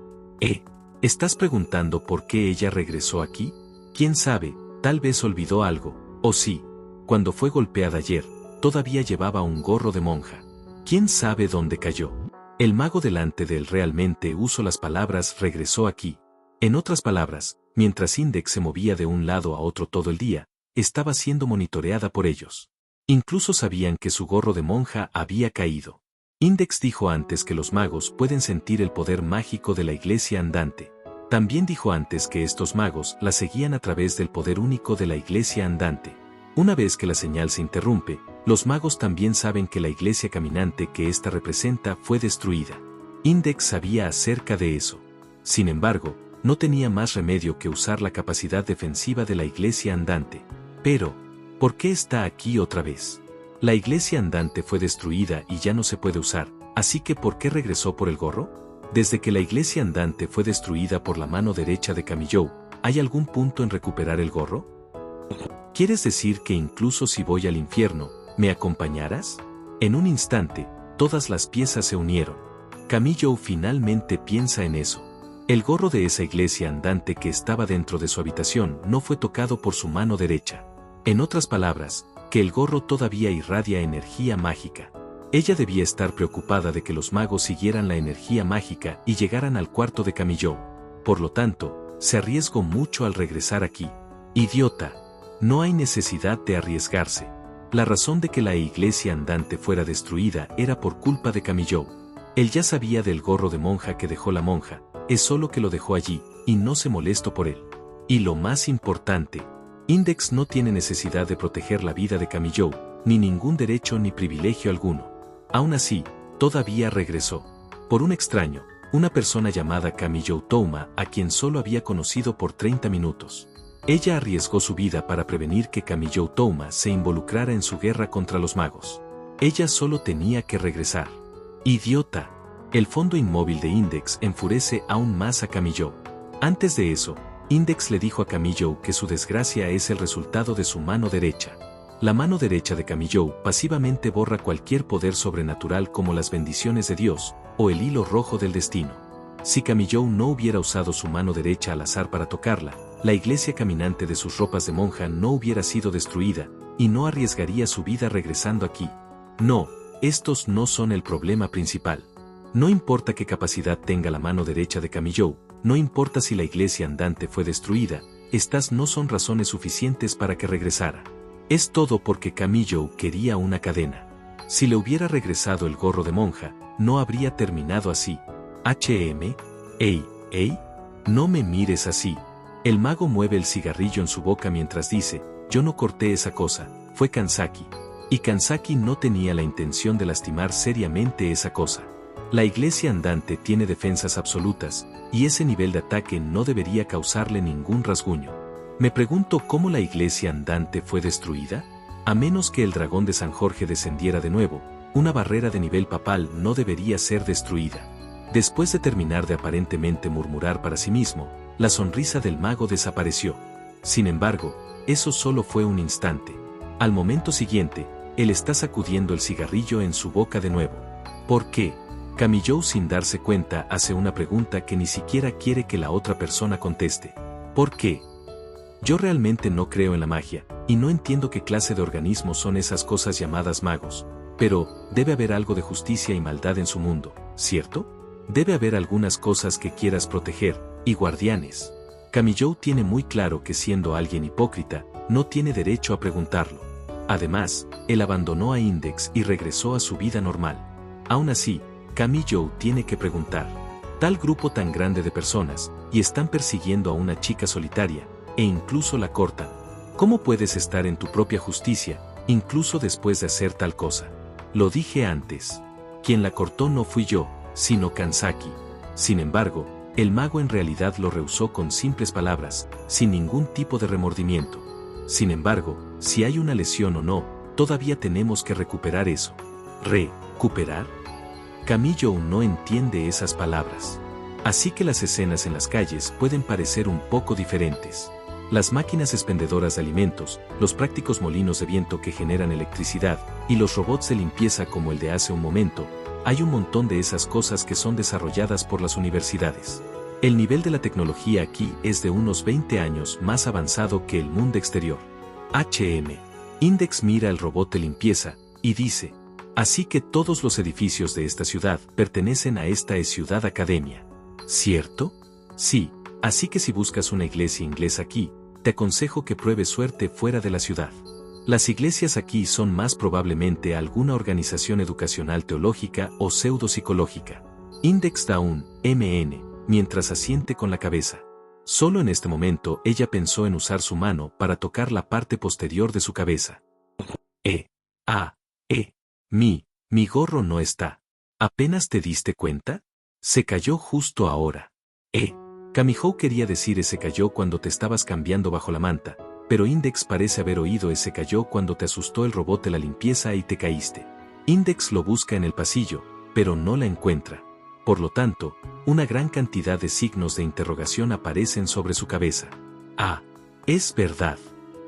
¿Estás preguntando por qué ella regresó aquí? ¿Quién sabe? Tal vez olvidó algo, o sí, cuando fue golpeada ayer, todavía llevaba un gorro de monja. ¿Quién sabe dónde cayó? El mago delante de él realmente usó las palabras regresó aquí. En otras palabras, mientras Index se movía de un lado a otro todo el día, estaba siendo monitoreada por ellos. Incluso sabían que su gorro de monja había caído. Index dijo antes que los magos pueden sentir el poder mágico de la iglesia andante. También dijo antes que estos magos la seguían a través del poder único de la iglesia andante. Una vez que la señal se interrumpe, los magos también saben que la iglesia caminante que ésta representa fue destruida. Index sabía acerca de eso. Sin embargo, no tenía más remedio que usar la capacidad defensiva de la iglesia andante. Pero, ¿por qué está aquí otra vez? La iglesia andante fue destruida y ya no se puede usar, así que ¿por qué regresó por el gorro? Desde que la iglesia andante fue destruida por la mano derecha de Kamijo, ¿hay algún punto en recuperar el gorro? ¿Quieres decir que incluso si voy al infierno, me acompañarás? En un instante, todas las piezas se unieron. Kamijo finalmente piensa en eso. El gorro de esa iglesia andante que estaba dentro de su habitación no fue tocado por su mano derecha. En otras palabras, que el gorro todavía irradia energía mágica. Ella debía estar preocupada de que los magos siguieran la energía mágica y llegaran al cuarto de Kamijo. Por lo tanto, se arriesgó mucho al regresar aquí. Idiota. No hay necesidad de arriesgarse. La razón de que la iglesia andante fuera destruida era por culpa de Kamijo. Él ya sabía del gorro de monja que dejó la monja, es solo que lo dejó allí, y no se molestó por él. Y lo más importante, Index no tiene necesidad de proteger la vida de Kamijo, ni ningún derecho ni privilegio alguno. Aún así, todavía regresó. Por un extraño, una persona llamada Kamijo Touma, a quien solo había conocido por 30 minutos. Ella arriesgó su vida para prevenir que Kamijo Touma se involucrara en su guerra contra los magos. Ella solo tenía que regresar. ¡Idiota! El fondo inmóvil de Index enfurece aún más a Kamijo. Antes de eso, Index le dijo a Kamijo que su desgracia es el resultado de su mano derecha. La mano derecha de Kamijo pasivamente borra cualquier poder sobrenatural como las bendiciones de Dios, o el hilo rojo del destino. Si Kamijo no hubiera usado su mano derecha al azar para tocarla, la iglesia caminante de sus ropas de monja no hubiera sido destruida, y no arriesgaría su vida regresando aquí. No, estos no son el problema principal. No importa qué capacidad tenga la mano derecha de Kamijo, no importa si la iglesia andante fue destruida, estas no son razones suficientes para que regresara. Es todo porque Kamijo quería una cadena. Si le hubiera regresado el gorro de monja, no habría terminado así. ¡Ey! No me mires así. El mago mueve el cigarrillo en su boca mientras dice, yo no corté esa cosa, fue Kanzaki. Y Kanzaki no tenía la intención de lastimar seriamente esa cosa. La iglesia andante tiene defensas absolutas, y ese nivel de ataque no debería causarle ningún rasguño. Me pregunto cómo la iglesia andante fue destruida. A menos que el dragón de San Jorge descendiera de nuevo, una barrera de nivel papal no debería ser destruida. Después de terminar de aparentemente murmurar para sí mismo, la sonrisa del mago desapareció. Sin embargo, eso solo fue un instante. Al momento siguiente, él está sacudiendo el cigarrillo en su boca de nuevo. ¿Por qué? Camillou, sin darse cuenta, hace una pregunta que ni siquiera quiere que la otra persona conteste. ¿Por qué? Yo realmente no creo en la magia, y no entiendo qué clase de organismos son esas cosas llamadas magos. Pero, debe haber algo de justicia y maldad en su mundo, ¿cierto? Debe haber algunas cosas que quieras proteger, y guardianes. Camillou tiene muy claro que siendo alguien hipócrita, no tiene derecho a preguntarlo. Además, él abandonó a Index y regresó a su vida normal. Aún así, Camillou tiene que preguntar. Tal grupo tan grande de personas, y están persiguiendo a una chica solitaria, e incluso la cortan. ¿Cómo puedes estar en tu propia justicia, incluso después de hacer tal cosa? Lo dije antes. Quien la cortó no fui yo, sino Kanzaki. Sin embargo, el mago en realidad lo rehusó con simples palabras, sin ningún tipo de remordimiento. Sin embargo, si hay una lesión o no, todavía tenemos que recuperar eso. ¿Recuperar? Camillou no entiende esas palabras. Así que las escenas en las calles pueden parecer un poco diferentes. Las máquinas expendedoras de alimentos, los prácticos molinos de viento que generan electricidad, y los robots de limpieza como el de hace un momento, hay un montón de esas cosas que son desarrolladas por las universidades. El nivel de la tecnología aquí es de unos 20 años más avanzado que el mundo exterior. Index mira el robot de limpieza, y dice, así que todos los edificios de esta ciudad pertenecen a esta ciudad academia. ¿Cierto? Sí, así que si buscas una iglesia inglesa aquí, te aconsejo que pruebes suerte fuera de la ciudad. Las iglesias aquí son más probablemente alguna organización educacional teológica o pseudopsicológica. Index da un MN, mientras asiente con la cabeza. Solo en este momento ella pensó en usar su mano para tocar la parte posterior de su cabeza. Mi gorro no está. ¿Apenas te diste cuenta? Se cayó justo ahora. Camillou quería decir se cayó cuando te estabas cambiando bajo la manta, pero Index parece haber oído se cayó cuando te asustó el robot de la limpieza y te caíste. Index lo busca en el pasillo, pero no la encuentra. Por lo tanto, una gran cantidad de signos de interrogación aparecen sobre su cabeza. Es verdad.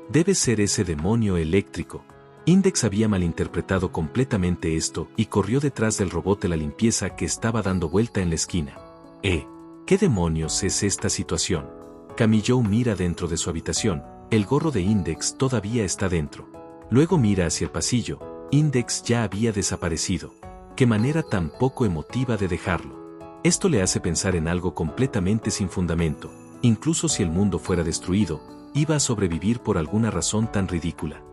Debe ser ese demonio eléctrico. Index había malinterpretado completamente esto y corrió detrás del robot de la limpieza que estaba dando vuelta en la esquina. ¿Qué demonios es esta situación? Camillou mira dentro de su habitación, el gorro de Index todavía está dentro. Luego mira hacia el pasillo, Index ya había desaparecido. Qué manera tan poco emotiva de dejarlo. Esto le hace pensar en algo completamente sin fundamento. Incluso si el mundo fuera destruido, iba a sobrevivir por alguna razón tan ridícula.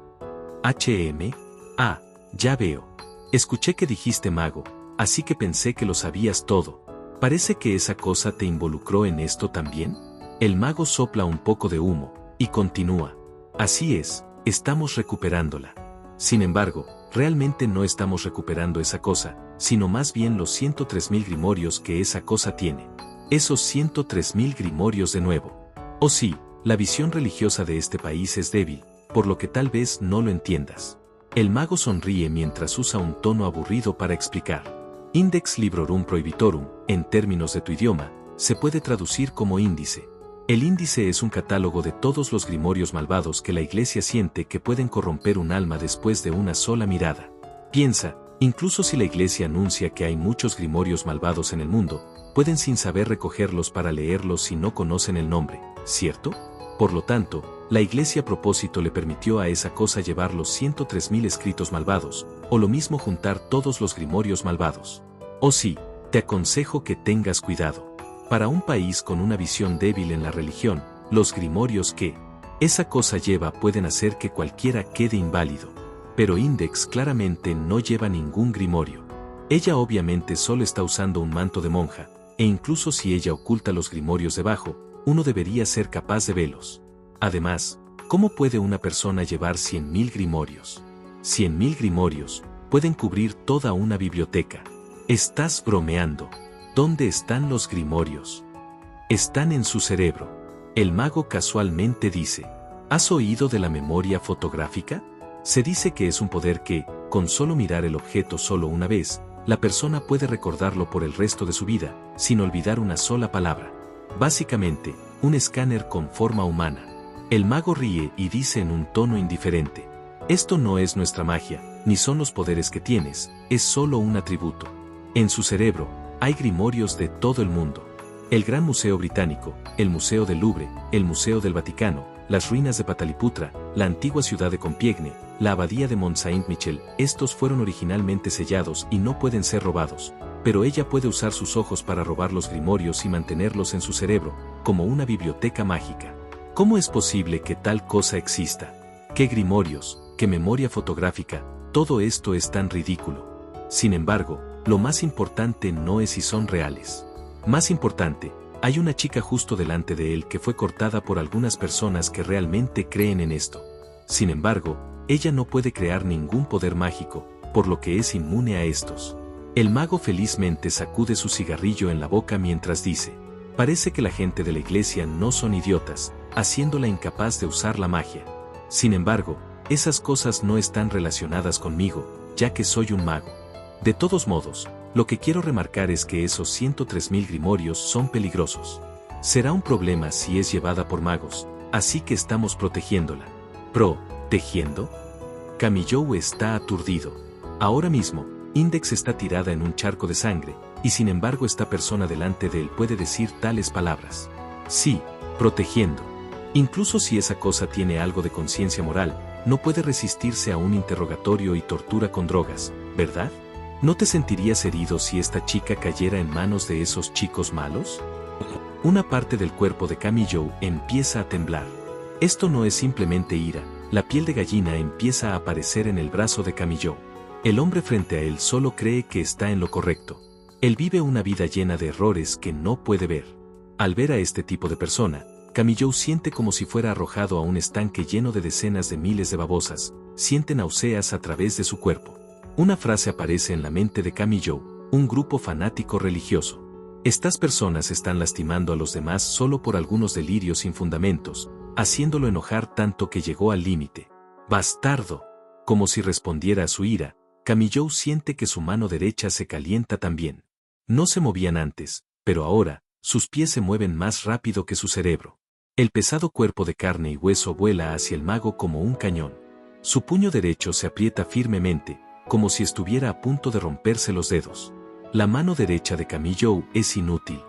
Ya veo. Escuché que dijiste mago, así que pensé que lo sabías todo. ¿Parece que esa cosa te involucró en esto también? El mago sopla un poco de humo, y continúa. Así es, estamos recuperándola. Sin embargo, realmente no estamos recuperando esa cosa, sino más bien los 103.000 grimorios que esa cosa tiene. Esos 103.000 grimorios de nuevo. Oh sí, la visión religiosa de este país es débil, por lo que tal vez no lo entiendas. El mago sonríe mientras usa un tono aburrido para explicar. Index Librorum Prohibitorum, en términos de tu idioma, se puede traducir como índice. El índice es un catálogo de todos los grimorios malvados que la iglesia siente que pueden corromper un alma después de una sola mirada. Piensa, incluso si la iglesia anuncia que hay muchos grimorios malvados en el mundo, pueden sin saber recogerlos para leerlos si no conocen el nombre, ¿cierto? Por lo tanto, la iglesia a propósito le permitió a esa cosa llevar los 103.000 escritos malvados, o lo mismo juntar todos los grimorios malvados. Oh sí, te aconsejo que tengas cuidado. Para un país con una visión débil en la religión, los grimorios que esa cosa lleva pueden hacer que cualquiera quede inválido. Pero Index claramente no lleva ningún grimorio. Ella obviamente solo está usando un manto de monja, e incluso si ella oculta los grimorios debajo, uno debería ser capaz de verlos. Además, ¿cómo puede una persona llevar 100.000 grimorios? 100.000 grimorios pueden cubrir toda una biblioteca. Estás bromeando. ¿Dónde están los grimorios? Están en su cerebro. El mago casualmente dice, ¿has oído de la memoria fotográfica? Se dice que es un poder que, con solo mirar el objeto solo una vez, la persona puede recordarlo por el resto de su vida, sin olvidar una sola palabra. Básicamente, un escáner con forma humana. El mago ríe y dice en un tono indiferente, esto no es nuestra magia, ni son los poderes que tienes, es solo un atributo. En su cerebro, hay grimorios de todo el mundo. El Gran Museo Británico, el Museo del Louvre, el Museo del Vaticano, las ruinas de Pataliputra, la antigua ciudad de Compiègne, la abadía de Mont Saint-Michel, estos fueron originalmente sellados y no pueden ser robados, pero ella puede usar sus ojos para robar los grimorios y mantenerlos en su cerebro, como una biblioteca mágica. ¿Cómo es posible que tal cosa exista? ¿Qué grimorios? ¿Qué memoria fotográfica? Todo esto es tan ridículo. Sin embargo, lo más importante no es si son reales. Más importante, hay una chica justo delante de él que fue cortada por algunas personas que realmente creen en esto. Sin embargo, ella no puede crear ningún poder mágico, por lo que es inmune a estos. El mago felizmente sacude su cigarrillo en la boca mientras dice, parece que la gente de la iglesia no son idiotas, haciéndola incapaz de usar la magia. Sin embargo, esas cosas no están relacionadas conmigo, ya que soy un mago. De todos modos, lo que quiero remarcar es que esos 103.000 grimorios son peligrosos. Será un problema si es llevada por magos, así que estamos protegiéndola. ¿Protegiendo? Camillo está aturdido. Ahora mismo, Index está tirada en un charco de sangre, y sin embargo esta persona delante de él puede decir tales palabras. Sí, protegiendo. Incluso si esa cosa tiene algo de conciencia moral, no puede resistirse a un interrogatorio y tortura con drogas, ¿verdad? ¿No te sentirías herido si esta chica cayera en manos de esos chicos malos? Una parte del cuerpo de Camillo empieza a temblar. Esto no es simplemente ira, la piel de gallina empieza a aparecer en el brazo de Camillo. El hombre frente a él solo cree que está en lo correcto. Él vive una vida llena de errores que no puede ver. Al ver a este tipo de persona, Camillo siente como si fuera arrojado a un estanque lleno de decenas de miles de babosas, siente náuseas a través de su cuerpo. Una frase aparece en la mente de Camillo, un grupo fanático religioso. Estas personas están lastimando a los demás solo por algunos delirios sin fundamentos, haciéndolo enojar tanto que llegó al límite. ¡Bastardo! Como si respondiera a su ira, Camillo siente que su mano derecha se calienta también. No se movían antes, pero ahora, sus pies se mueven más rápido que su cerebro. El pesado cuerpo de carne y hueso vuela hacia el mago como un cañón. Su puño derecho se aprieta firmemente, como si estuviera a punto de romperse los dedos. La mano derecha de Camillo es inútil.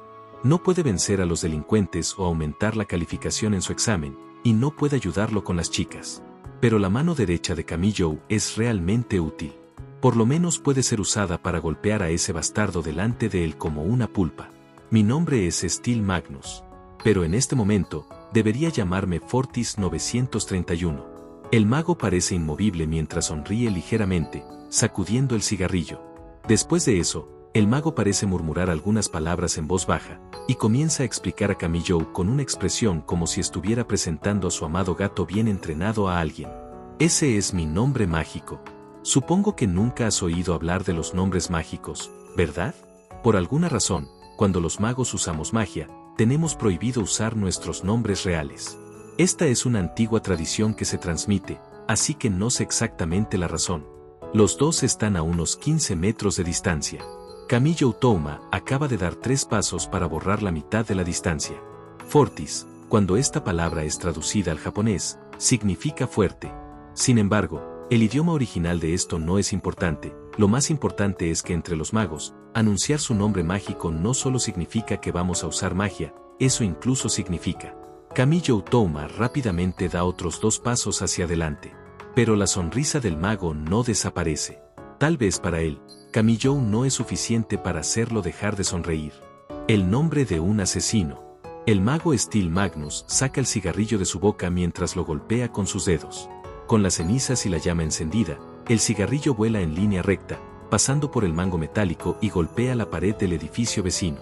No puede vencer a los delincuentes o aumentar la calificación en su examen, y no puede ayudarlo con las chicas. Pero la mano derecha de Camillo es realmente útil. Por lo menos puede ser usada para golpear a ese bastardo delante de él como una pulpa. Mi nombre es Steel Magnus. Pero en este momento, debería llamarme Fortis 931. El mago parece inmovible mientras sonríe ligeramente, sacudiendo el cigarrillo. Después de eso, el mago parece murmurar algunas palabras en voz baja, y comienza a explicar a Camillo con una expresión como si estuviera presentando a su amado gato bien entrenado a alguien. Ese es mi nombre mágico. Supongo que nunca has oído hablar de los nombres mágicos, ¿verdad? Por alguna razón, cuando los magos usamos magia, tenemos prohibido usar nuestros nombres reales. Esta es una antigua tradición que se transmite, así que no sé exactamente la razón. Los dos están a unos 15 metros de distancia. Camillo Touma acaba de dar 3 pasos para borrar la mitad de la distancia. Fortis, cuando esta palabra es traducida al japonés, significa fuerte. Sin embargo, el idioma original de esto no es importante, lo más importante es que entre los magos, anunciar su nombre mágico no solo significa que vamos a usar magia, eso incluso significa. Camillo Touma rápidamente da otros 2 pasos hacia adelante. Pero la sonrisa del mago no desaparece. Tal vez para él, Camillo no es suficiente para hacerlo dejar de sonreír. El nombre de un asesino. El mago Steel Magnus saca el cigarrillo de su boca mientras lo golpea con sus dedos. Con las cenizas y la llama encendida, el cigarrillo vuela en línea recta, pasando por el mango metálico y golpea la pared del edificio vecino.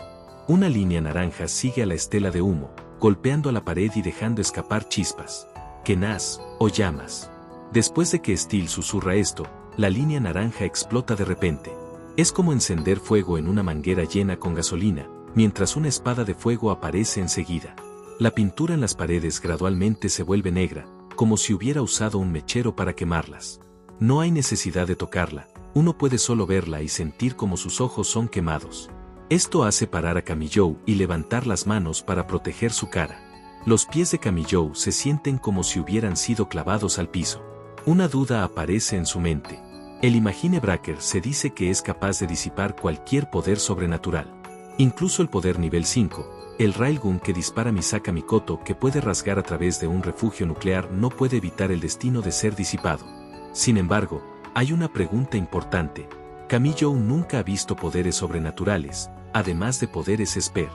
Una línea naranja sigue a la estela de humo, golpeando a la pared y dejando escapar chispas. Kenaz, o llamas. Después de que Steel susurra esto, la línea naranja explota de repente. Es como encender fuego en una manguera llena con gasolina, mientras una espada de fuego aparece enseguida. La pintura en las paredes gradualmente se vuelve negra, como si hubiera usado un mechero para quemarlas. No hay necesidad de tocarla, uno puede solo verla y sentir como sus ojos son quemados. Esto hace parar a Camillo y levantar las manos para proteger su cara. Los pies de Camillo se sienten como si hubieran sido clavados al piso. Una duda aparece en su mente. El Imagine Breaker se dice que es capaz de disipar cualquier poder sobrenatural. Incluso el poder nivel 5, el Railgun que dispara Misaka Mikoto que puede rasgar a través de un refugio nuclear no puede evitar el destino de ser disipado. Sin embargo, hay una pregunta importante. Camillo nunca ha visto poderes sobrenaturales, además de poderes Esper.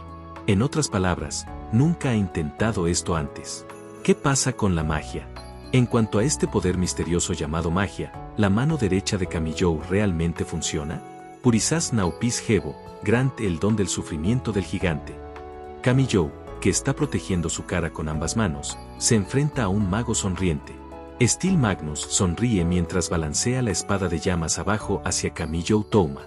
En otras palabras, nunca ha intentado esto antes. ¿Qué pasa con la magia? En cuanto a este poder misterioso llamado magia, ¿la mano derecha de Camillo realmente funciona? Purisas Naupis Hebo, grant el don del sufrimiento del gigante. Camillo, que está protegiendo su cara con ambas manos, se enfrenta a un mago sonriente. Steel Magnus sonríe mientras balancea la espada de llamas abajo hacia Camillo Touma.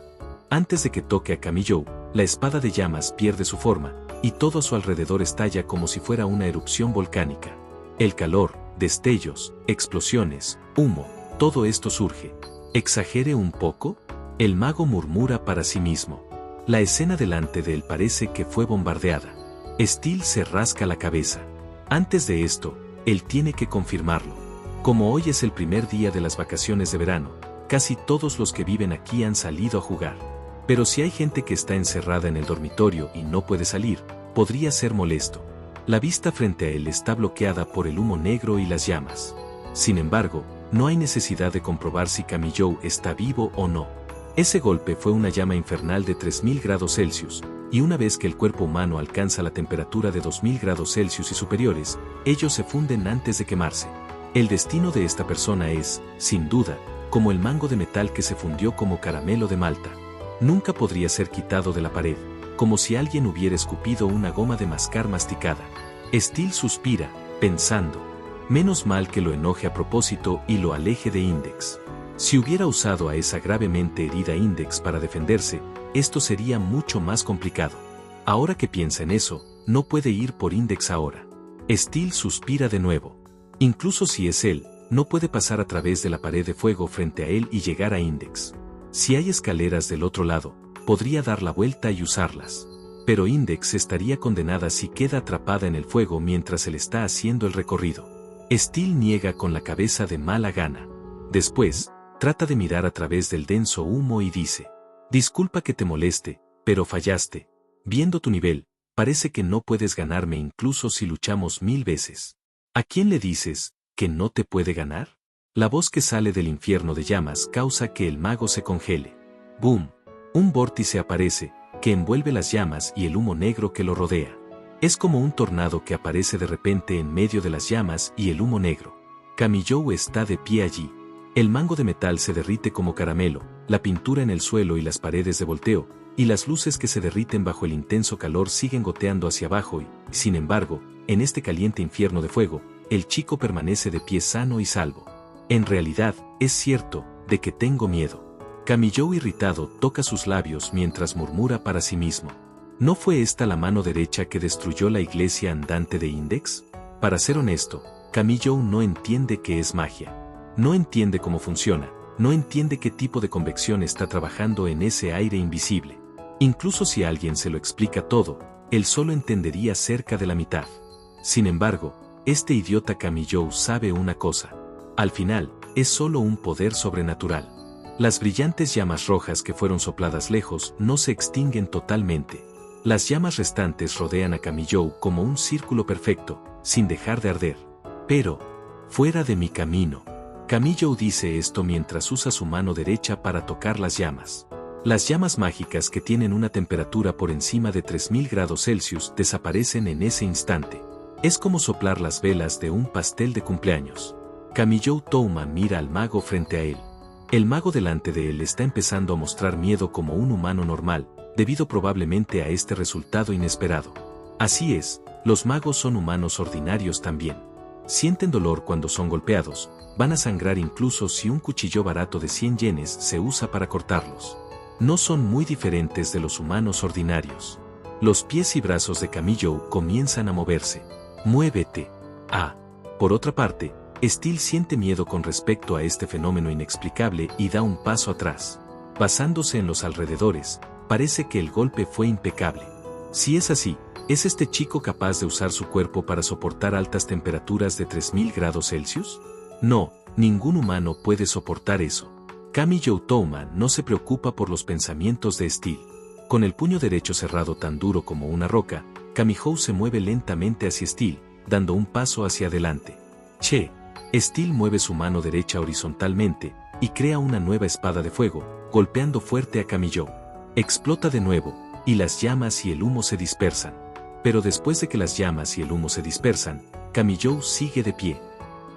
Antes de que toque a Camillo, la espada de llamas pierde su forma, y todo a su alrededor estalla como si fuera una erupción volcánica. El calor, destellos, explosiones, humo, todo esto surge. ¿Exagere un poco? El mago murmura para sí mismo. La escena delante de él parece que fue bombardeada. Steel se rasca la cabeza. Antes de esto, él tiene que confirmarlo. Como hoy es el primer día de las vacaciones de verano, casi todos los que viven aquí han salido a jugar. Pero si hay gente que está encerrada en el dormitorio y no puede salir, podría ser molesto. La vista frente a él está bloqueada por el humo negro y las llamas. Sin embargo, no hay necesidad de comprobar si Camillo está vivo o no. Ese golpe fue una llama infernal de 3000 grados Celsius, y una vez que el cuerpo humano alcanza la temperatura de 2000 grados Celsius y superiores, ellos se funden antes de quemarse. El destino de esta persona es, sin duda, como el mango de metal que se fundió como caramelo de malta. Nunca podría ser quitado de la pared, como si alguien hubiera escupido una goma de mascar masticada. Steel suspira, pensando. Menos mal que lo enoje a propósito y lo aleje de Index. Si hubiera usado a esa gravemente herida Index para defenderse, esto sería mucho más complicado. Ahora que piensa en eso, no puede ir por Index ahora. Steel suspira de nuevo. Incluso si es él, no puede pasar a través de la pared de fuego frente a él y llegar a Index. Si hay escaleras del otro lado, podría dar la vuelta y usarlas. Pero Index estaría condenada si queda atrapada en el fuego mientras él está haciendo el recorrido. Steel niega con la cabeza de mala gana. Después, trata de mirar a través del denso humo y dice: disculpa que te moleste, pero fallaste. Viendo tu nivel, parece que no puedes ganarme incluso si luchamos 1000 veces. ¿A quién le dices que no te puede ganar? La voz que sale del infierno de llamas causa que el mago se congele. ¡Boom! Un vórtice aparece, que envuelve las llamas y el humo negro que lo rodea. Es como un tornado que aparece de repente en medio de las llamas y el humo negro. Camillo está de pie allí. El mango de metal se derrite como caramelo, la pintura en el suelo y las paredes de volteo, y las luces que se derriten bajo el intenso calor siguen goteando hacia abajo y, sin embargo, en este caliente infierno de fuego, el chico permanece de pie sano y salvo. En realidad, es cierto, de que tengo miedo. Camillo irritado toca sus labios mientras murmura para sí mismo. ¿No fue esta la mano derecha que destruyó la iglesia andante de Index? Para ser honesto, Camillo no entiende qué es magia. No entiende cómo funciona, no entiende qué tipo de convección está trabajando en ese aire invisible. Incluso si alguien se lo explica todo, él solo entendería cerca de la mitad. Sin embargo, este idiota Camillo sabe una cosa. Al final, es solo un poder sobrenatural. Las brillantes llamas rojas que fueron sopladas lejos no se extinguen totalmente. Las llamas restantes rodean a Camillo como un círculo perfecto, sin dejar de arder. Pero, fuera de mi camino. Camillo dice esto mientras usa su mano derecha para tocar las llamas. Las llamas mágicas que tienen una temperatura por encima de 3000 grados Celsius desaparecen en ese instante. Es como soplar las velas de un pastel de cumpleaños. Camillo Touma mira al mago frente a él. El mago delante de él está empezando a mostrar miedo como un humano normal, debido probablemente a este resultado inesperado. Así es, los magos son humanos ordinarios también. Sienten dolor cuando son golpeados, van a sangrar incluso si un cuchillo barato de 100 yenes se usa para cortarlos. No son muy diferentes de los humanos ordinarios. Los pies y brazos de Camillo comienzan a moverse. Muévete. Por otra parte, Steel siente miedo con respecto a este fenómeno inexplicable y da un paso atrás. Basándose en los alrededores, parece que el golpe fue impecable. Si es así, ¿es este chico capaz de usar su cuerpo para soportar altas temperaturas de 3000 grados Celsius? No, ningún humano puede soportar eso. Kami-Joe Touma no se preocupa por los pensamientos de Steel. Con el puño derecho cerrado tan duro como una roca, Kami-Joe se mueve lentamente hacia Steel, dando un paso hacia adelante. Steel mueve su mano derecha horizontalmente y crea una nueva espada de fuego, golpeando fuerte a Kami-Joe. Explota de nuevo, y las llamas y el humo se dispersan. Pero después de que las llamas y el humo se dispersan, Kami-Joe sigue de pie.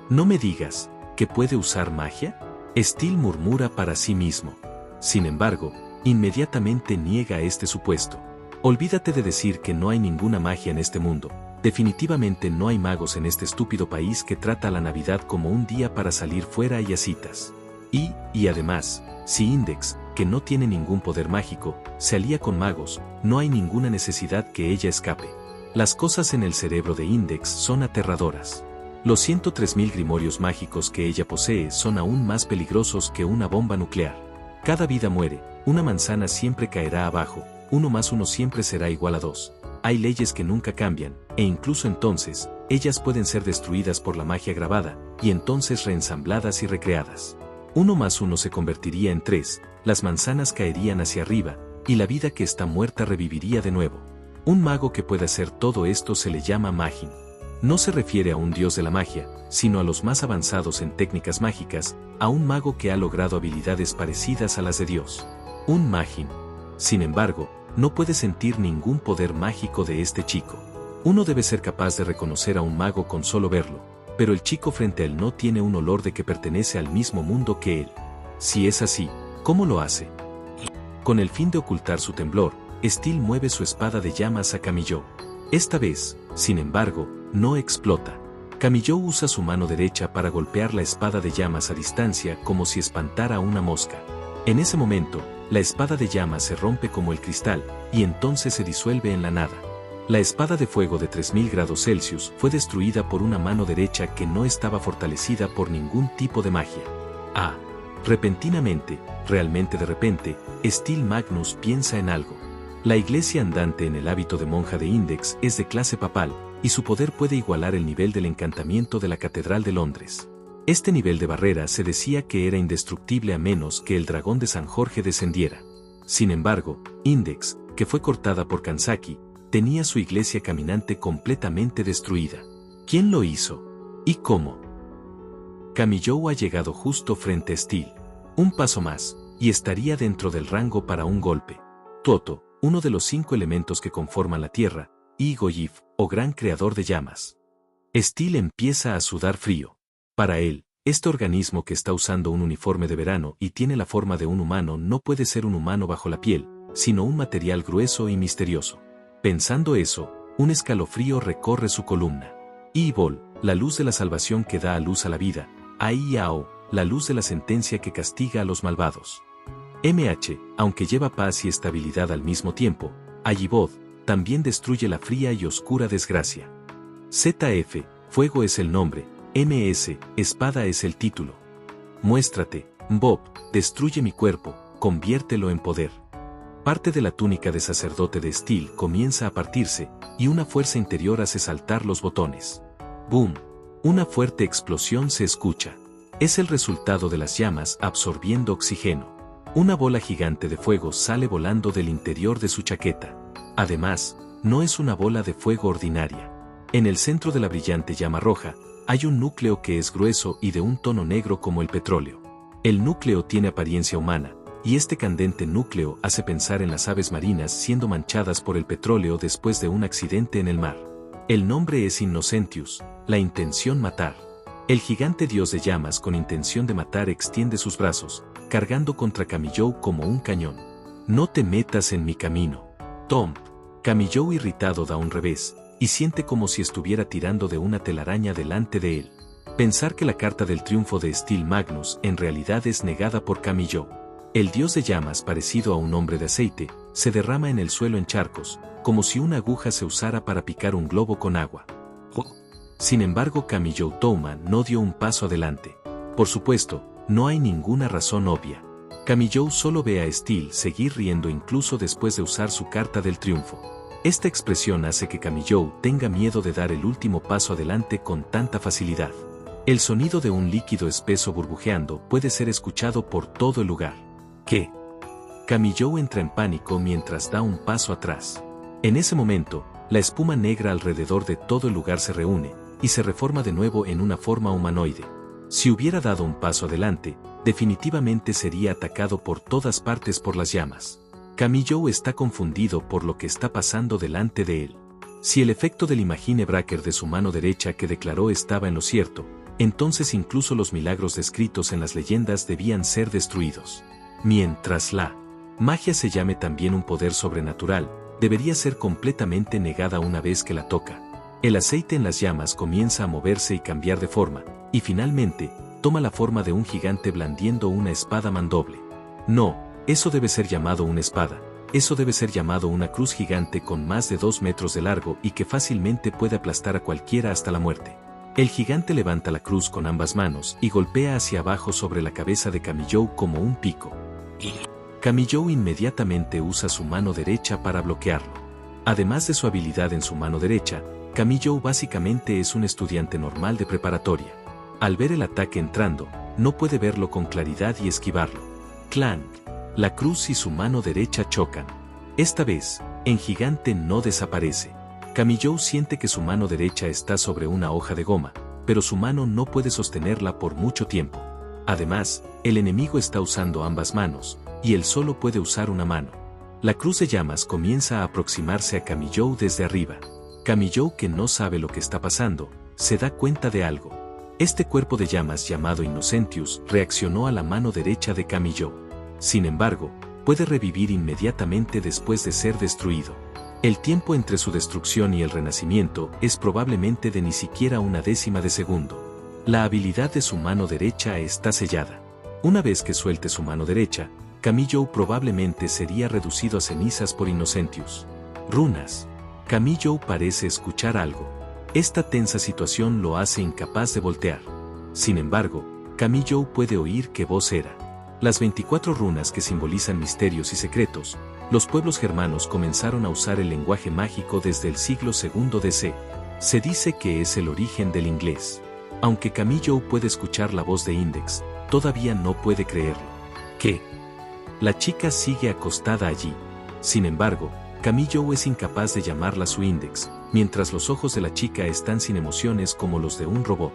¿No me digas que puede usar magia? Steel murmura para sí mismo. Sin embargo, inmediatamente niega este supuesto. Olvídate de decir que no hay ninguna magia en este mundo. Definitivamente no hay magos en este estúpido país que trata la Navidad como un día para salir fuera y a citas. Y además, si Index, que no tiene ningún poder mágico, se alía con magos, no hay ninguna necesidad que ella escape. Las cosas en el cerebro de Index son aterradoras. Los 103.000 grimorios mágicos que ella posee son aún más peligrosos que una bomba nuclear. Cada vida muere, una manzana siempre caerá abajo, 1 más 1 siempre será igual a 2. Hay leyes que nunca cambian, e incluso entonces, ellas pueden ser destruidas por la magia grabada, y entonces reensambladas y recreadas. 1 más 1 se convertiría en 3, las manzanas caerían hacia arriba, y la vida que está muerta reviviría de nuevo. Un mago que pueda hacer todo esto se le llama Magin. No se refiere a un dios de la magia, sino a los más avanzados en técnicas mágicas, a un mago que ha logrado habilidades parecidas a las de Dios. Un Magin. Sin embargo, no puede sentir ningún poder mágico de este chico. Uno debe ser capaz de reconocer a un mago con solo verlo, pero el chico frente a él no tiene un olor de que pertenece al mismo mundo que él. Si es así, ¿cómo lo hace? Con el fin de ocultar su temblor, Steel mueve su espada de llamas a Kami-Joe. Esta vez, sin embargo, no explota. Kami-Joe usa su mano derecha para golpear la espada de llamas a distancia como si espantara a una mosca. En ese momento, la espada de llamas se rompe como el cristal, y entonces se disuelve en la nada. La espada de fuego de 3000 grados Celsius fue destruida por una mano derecha que no estaba fortalecida por ningún tipo de magia. Repentinamente, realmente de repente, Steel Magnus piensa en algo. La iglesia andante en el hábito de monja de Index es de clase papal, y su poder puede igualar el nivel del encantamiento de la Catedral de Londres. Este nivel de barrera se decía que era indestructible a menos que el dragón de San Jorge descendiera. Sin embargo, Index, que fue cortada por Kanzaki, tenía su iglesia caminante completamente destruida. ¿Quién lo hizo? ¿Y cómo? Kami-Joe ha llegado justo frente a Steel. Un paso más, y estaría dentro del rango para un golpe. Toto, uno de los 5 elementos que conforman la Tierra, y Goyif, o gran creador de llamas. Steel empieza a sudar frío. Para él, este organismo que está usando un uniforme de verano y tiene la forma de un humano no puede ser un humano bajo la piel, sino un material grueso y misterioso. Pensando eso, un escalofrío recorre su columna. Ibol, la luz de la salvación que da a luz a la vida. Aiao, la luz de la sentencia que castiga a los malvados. MH, aunque lleva paz y estabilidad al mismo tiempo, Ayibod, también destruye la fría y oscura desgracia. ZF, fuego es el nombre, MS, espada es el título. Muéstrate, Bob, destruye mi cuerpo, conviértelo en poder. Parte de la túnica de sacerdote de Steel comienza a partirse, y una fuerza interior hace saltar los botones. ¡Boom! Una fuerte explosión se escucha. Es el resultado de las llamas absorbiendo oxígeno. Una bola gigante de fuego sale volando del interior de su chaqueta. Además, no es una bola de fuego ordinaria. En el centro de la brillante llama roja, hay un núcleo que es grueso y de un tono negro como el petróleo. El núcleo tiene apariencia humana, y este candente núcleo hace pensar en las aves marinas siendo manchadas por el petróleo después de un accidente en el mar. El nombre es Innocentius, la intención matar. El gigante dios de llamas con intención de matar extiende sus brazos, cargando contra Kami-Joe como un cañón. No te metas en mi camino. Tom. Kami-Joe irritado da un revés, y siente como si estuviera tirando de una telaraña delante de él. Pensar que la carta del triunfo de Steel Magnus en realidad es negada por Kami-Joe. El dios de llamas parecido a un hombre de aceite, se derrama en el suelo en charcos, como si una aguja se usara para picar un globo con agua. Sin embargo, Kamijo Touma no dio un paso adelante. Por supuesto, no hay ninguna razón obvia. Kamijo solo ve a Steel seguir riendo incluso después de usar su carta del triunfo. Esta expresión hace que Kamijo tenga miedo de dar el último paso adelante con tanta facilidad. El sonido de un líquido espeso burbujeando puede ser escuchado por todo el lugar. ¿Qué? Kamijo entra en pánico mientras da un paso atrás. En ese momento, la espuma negra alrededor de todo el lugar se reúne y se reforma de nuevo en una forma humanoide. Si hubiera dado un paso adelante, definitivamente sería atacado por todas partes por las llamas. Kamijo está confundido por lo que está pasando delante de él. Si el efecto del Imagine Breaker de su mano derecha que declaró estaba en lo cierto, entonces incluso los milagros descritos en las leyendas debían ser destruidos. Mientras la magia se llame también un poder sobrenatural, debería ser completamente negada una vez que la toca. El aceite en las llamas comienza a moverse y cambiar de forma, y finalmente, toma la forma de un gigante blandiendo una espada mandoble. No, eso debe ser llamado una espada, eso debe ser llamado una cruz gigante con más de 2 metros de largo y que fácilmente puede aplastar a cualquiera hasta la muerte. El gigante levanta la cruz con ambas manos y golpea hacia abajo sobre la cabeza de Kamijo como un pico. Kamijo inmediatamente usa su mano derecha para bloquearlo. Además de su habilidad en su mano derecha, Kamijo básicamente es un estudiante normal de preparatoria. Al ver el ataque entrando, no puede verlo con claridad y esquivarlo. Clank. La cruz y su mano derecha chocan. Esta vez, el gigante no desaparece. Kamijo siente que su mano derecha está sobre una hoja de goma, pero su mano no puede sostenerla por mucho tiempo. Además, el enemigo está usando ambas manos, y él solo puede usar una mano. La cruz de llamas comienza a aproximarse a Kamijo desde arriba. Kamijo, que no sabe lo que está pasando, se da cuenta de algo. Este cuerpo de llamas llamado Innocentius reaccionó a la mano derecha de Kamijo. Sin embargo, puede revivir inmediatamente después de ser destruido. El tiempo entre su destrucción y el renacimiento es probablemente de ni siquiera una décima de segundo. La habilidad de su mano derecha está sellada. Una vez que suelte su mano derecha, Kamijo probablemente sería reducido a cenizas por Innocentius. Runas. Kamijo parece escuchar algo. Esta tensa situación lo hace incapaz de voltear. Sin embargo, Kamijo puede oír qué voz era. Las 24 runas que simbolizan misterios y secretos. Los pueblos germanos comenzaron a usar el lenguaje mágico desde el siglo II DC. Se dice que es el origen del inglés. Aunque Kamijo puede escuchar la voz de Index, todavía no puede creerlo. ¿Qué? La chica sigue acostada allí. Sin embargo, Kamijo es incapaz de llamarla su Index, mientras los ojos de la chica están sin emociones como los de un robot.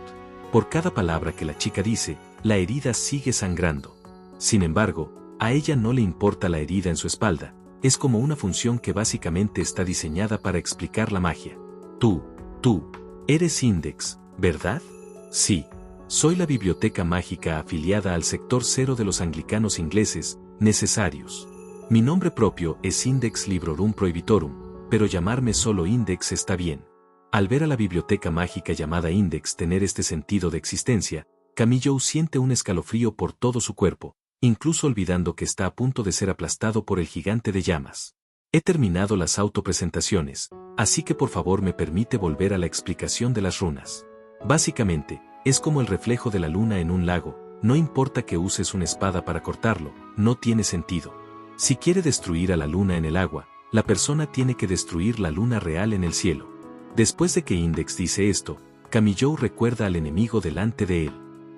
Por cada palabra que la chica dice, la herida sigue sangrando. Sin embargo, a ella no le importa la herida en su espalda. Es como una función que básicamente está diseñada para explicar la magia. Tú, eres Index, ¿verdad? Sí. Soy la biblioteca mágica afiliada al sector 0 de los anglicanos ingleses, necesarios. Mi nombre propio es Index Librorum Prohibitorum, pero llamarme solo Index está bien. Al ver a la biblioteca mágica llamada Index tener este sentido de existencia, Kamijo siente un escalofrío por todo su cuerpo, incluso olvidando que está a punto de ser aplastado por el gigante de llamas. He terminado las autopresentaciones, así que por favor me permite volver a la explicación de las runas. Básicamente, es como el reflejo de la luna en un lago, no importa que uses una espada para cortarlo, no tiene sentido. Si quiere destruir a la luna en el agua, la persona tiene que destruir la luna real en el cielo. Después de que Index dice esto, Kamijo recuerda al enemigo delante de él.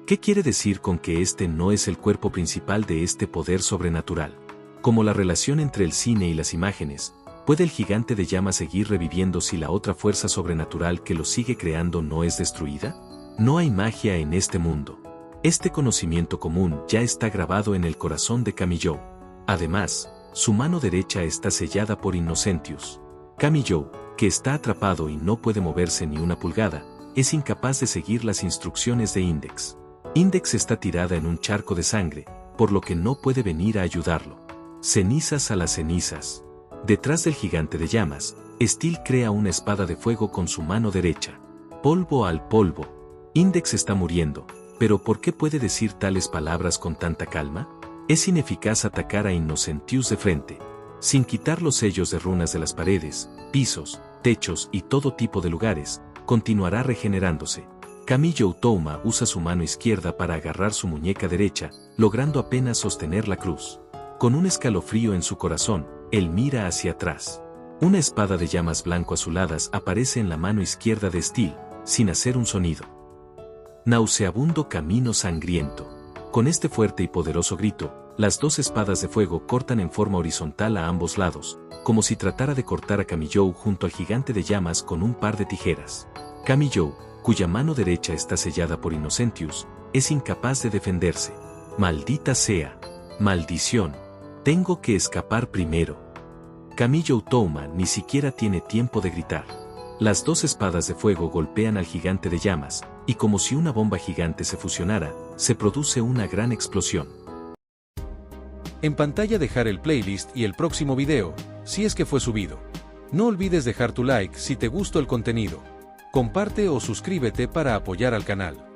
¿Qué quiere decir con que este no es el cuerpo principal de este poder sobrenatural? Como la relación entre el cine y las imágenes, ¿puede el gigante de llamas seguir reviviendo si la otra fuerza sobrenatural que lo sigue creando no es destruida? No hay magia en este mundo. Este conocimiento común ya está grabado en el corazón de Kamijo. Además, su mano derecha está sellada por Innocentius. Kamijo, que está atrapado y no puede moverse ni una pulgada, es incapaz de seguir las instrucciones de Index. Index está tirada en un charco de sangre, por lo que no puede venir a ayudarlo. Cenizas a las cenizas. Detrás del gigante de llamas, Steel crea una espada de fuego con su mano derecha. Polvo al polvo. Index está muriendo, pero ¿por qué puede decir tales palabras con tanta calma? Es ineficaz atacar a Innocentius de frente. Sin quitar los sellos de runas de las paredes, pisos, techos y todo tipo de lugares, continuará regenerándose. Kamijo Touma usa su mano izquierda para agarrar su muñeca derecha, logrando apenas sostener la cruz. Con un escalofrío en su corazón, él mira hacia atrás. Una espada de llamas blanco-azuladas aparece en la mano izquierda de Steel, sin hacer un sonido. Nauseabundo camino sangriento. Con este fuerte y poderoso grito, las dos espadas de fuego cortan en forma horizontal a ambos lados, como si tratara de cortar a Kamijo junto al gigante de llamas con un par de tijeras. Kamijo, cuya mano derecha está sellada por Innocentius, es incapaz de defenderse. Maldita sea. Maldición. Tengo que escapar primero. Kamijo Touma ni siquiera tiene tiempo de gritar. Las dos espadas de fuego golpean al gigante de llamas, y como si una bomba gigante se fusionara, se produce una gran explosión. En pantalla dejar el playlist y el próximo video, si es que fue subido. No olvides dejar tu like si te gustó el contenido. Comparte o suscríbete para apoyar al canal.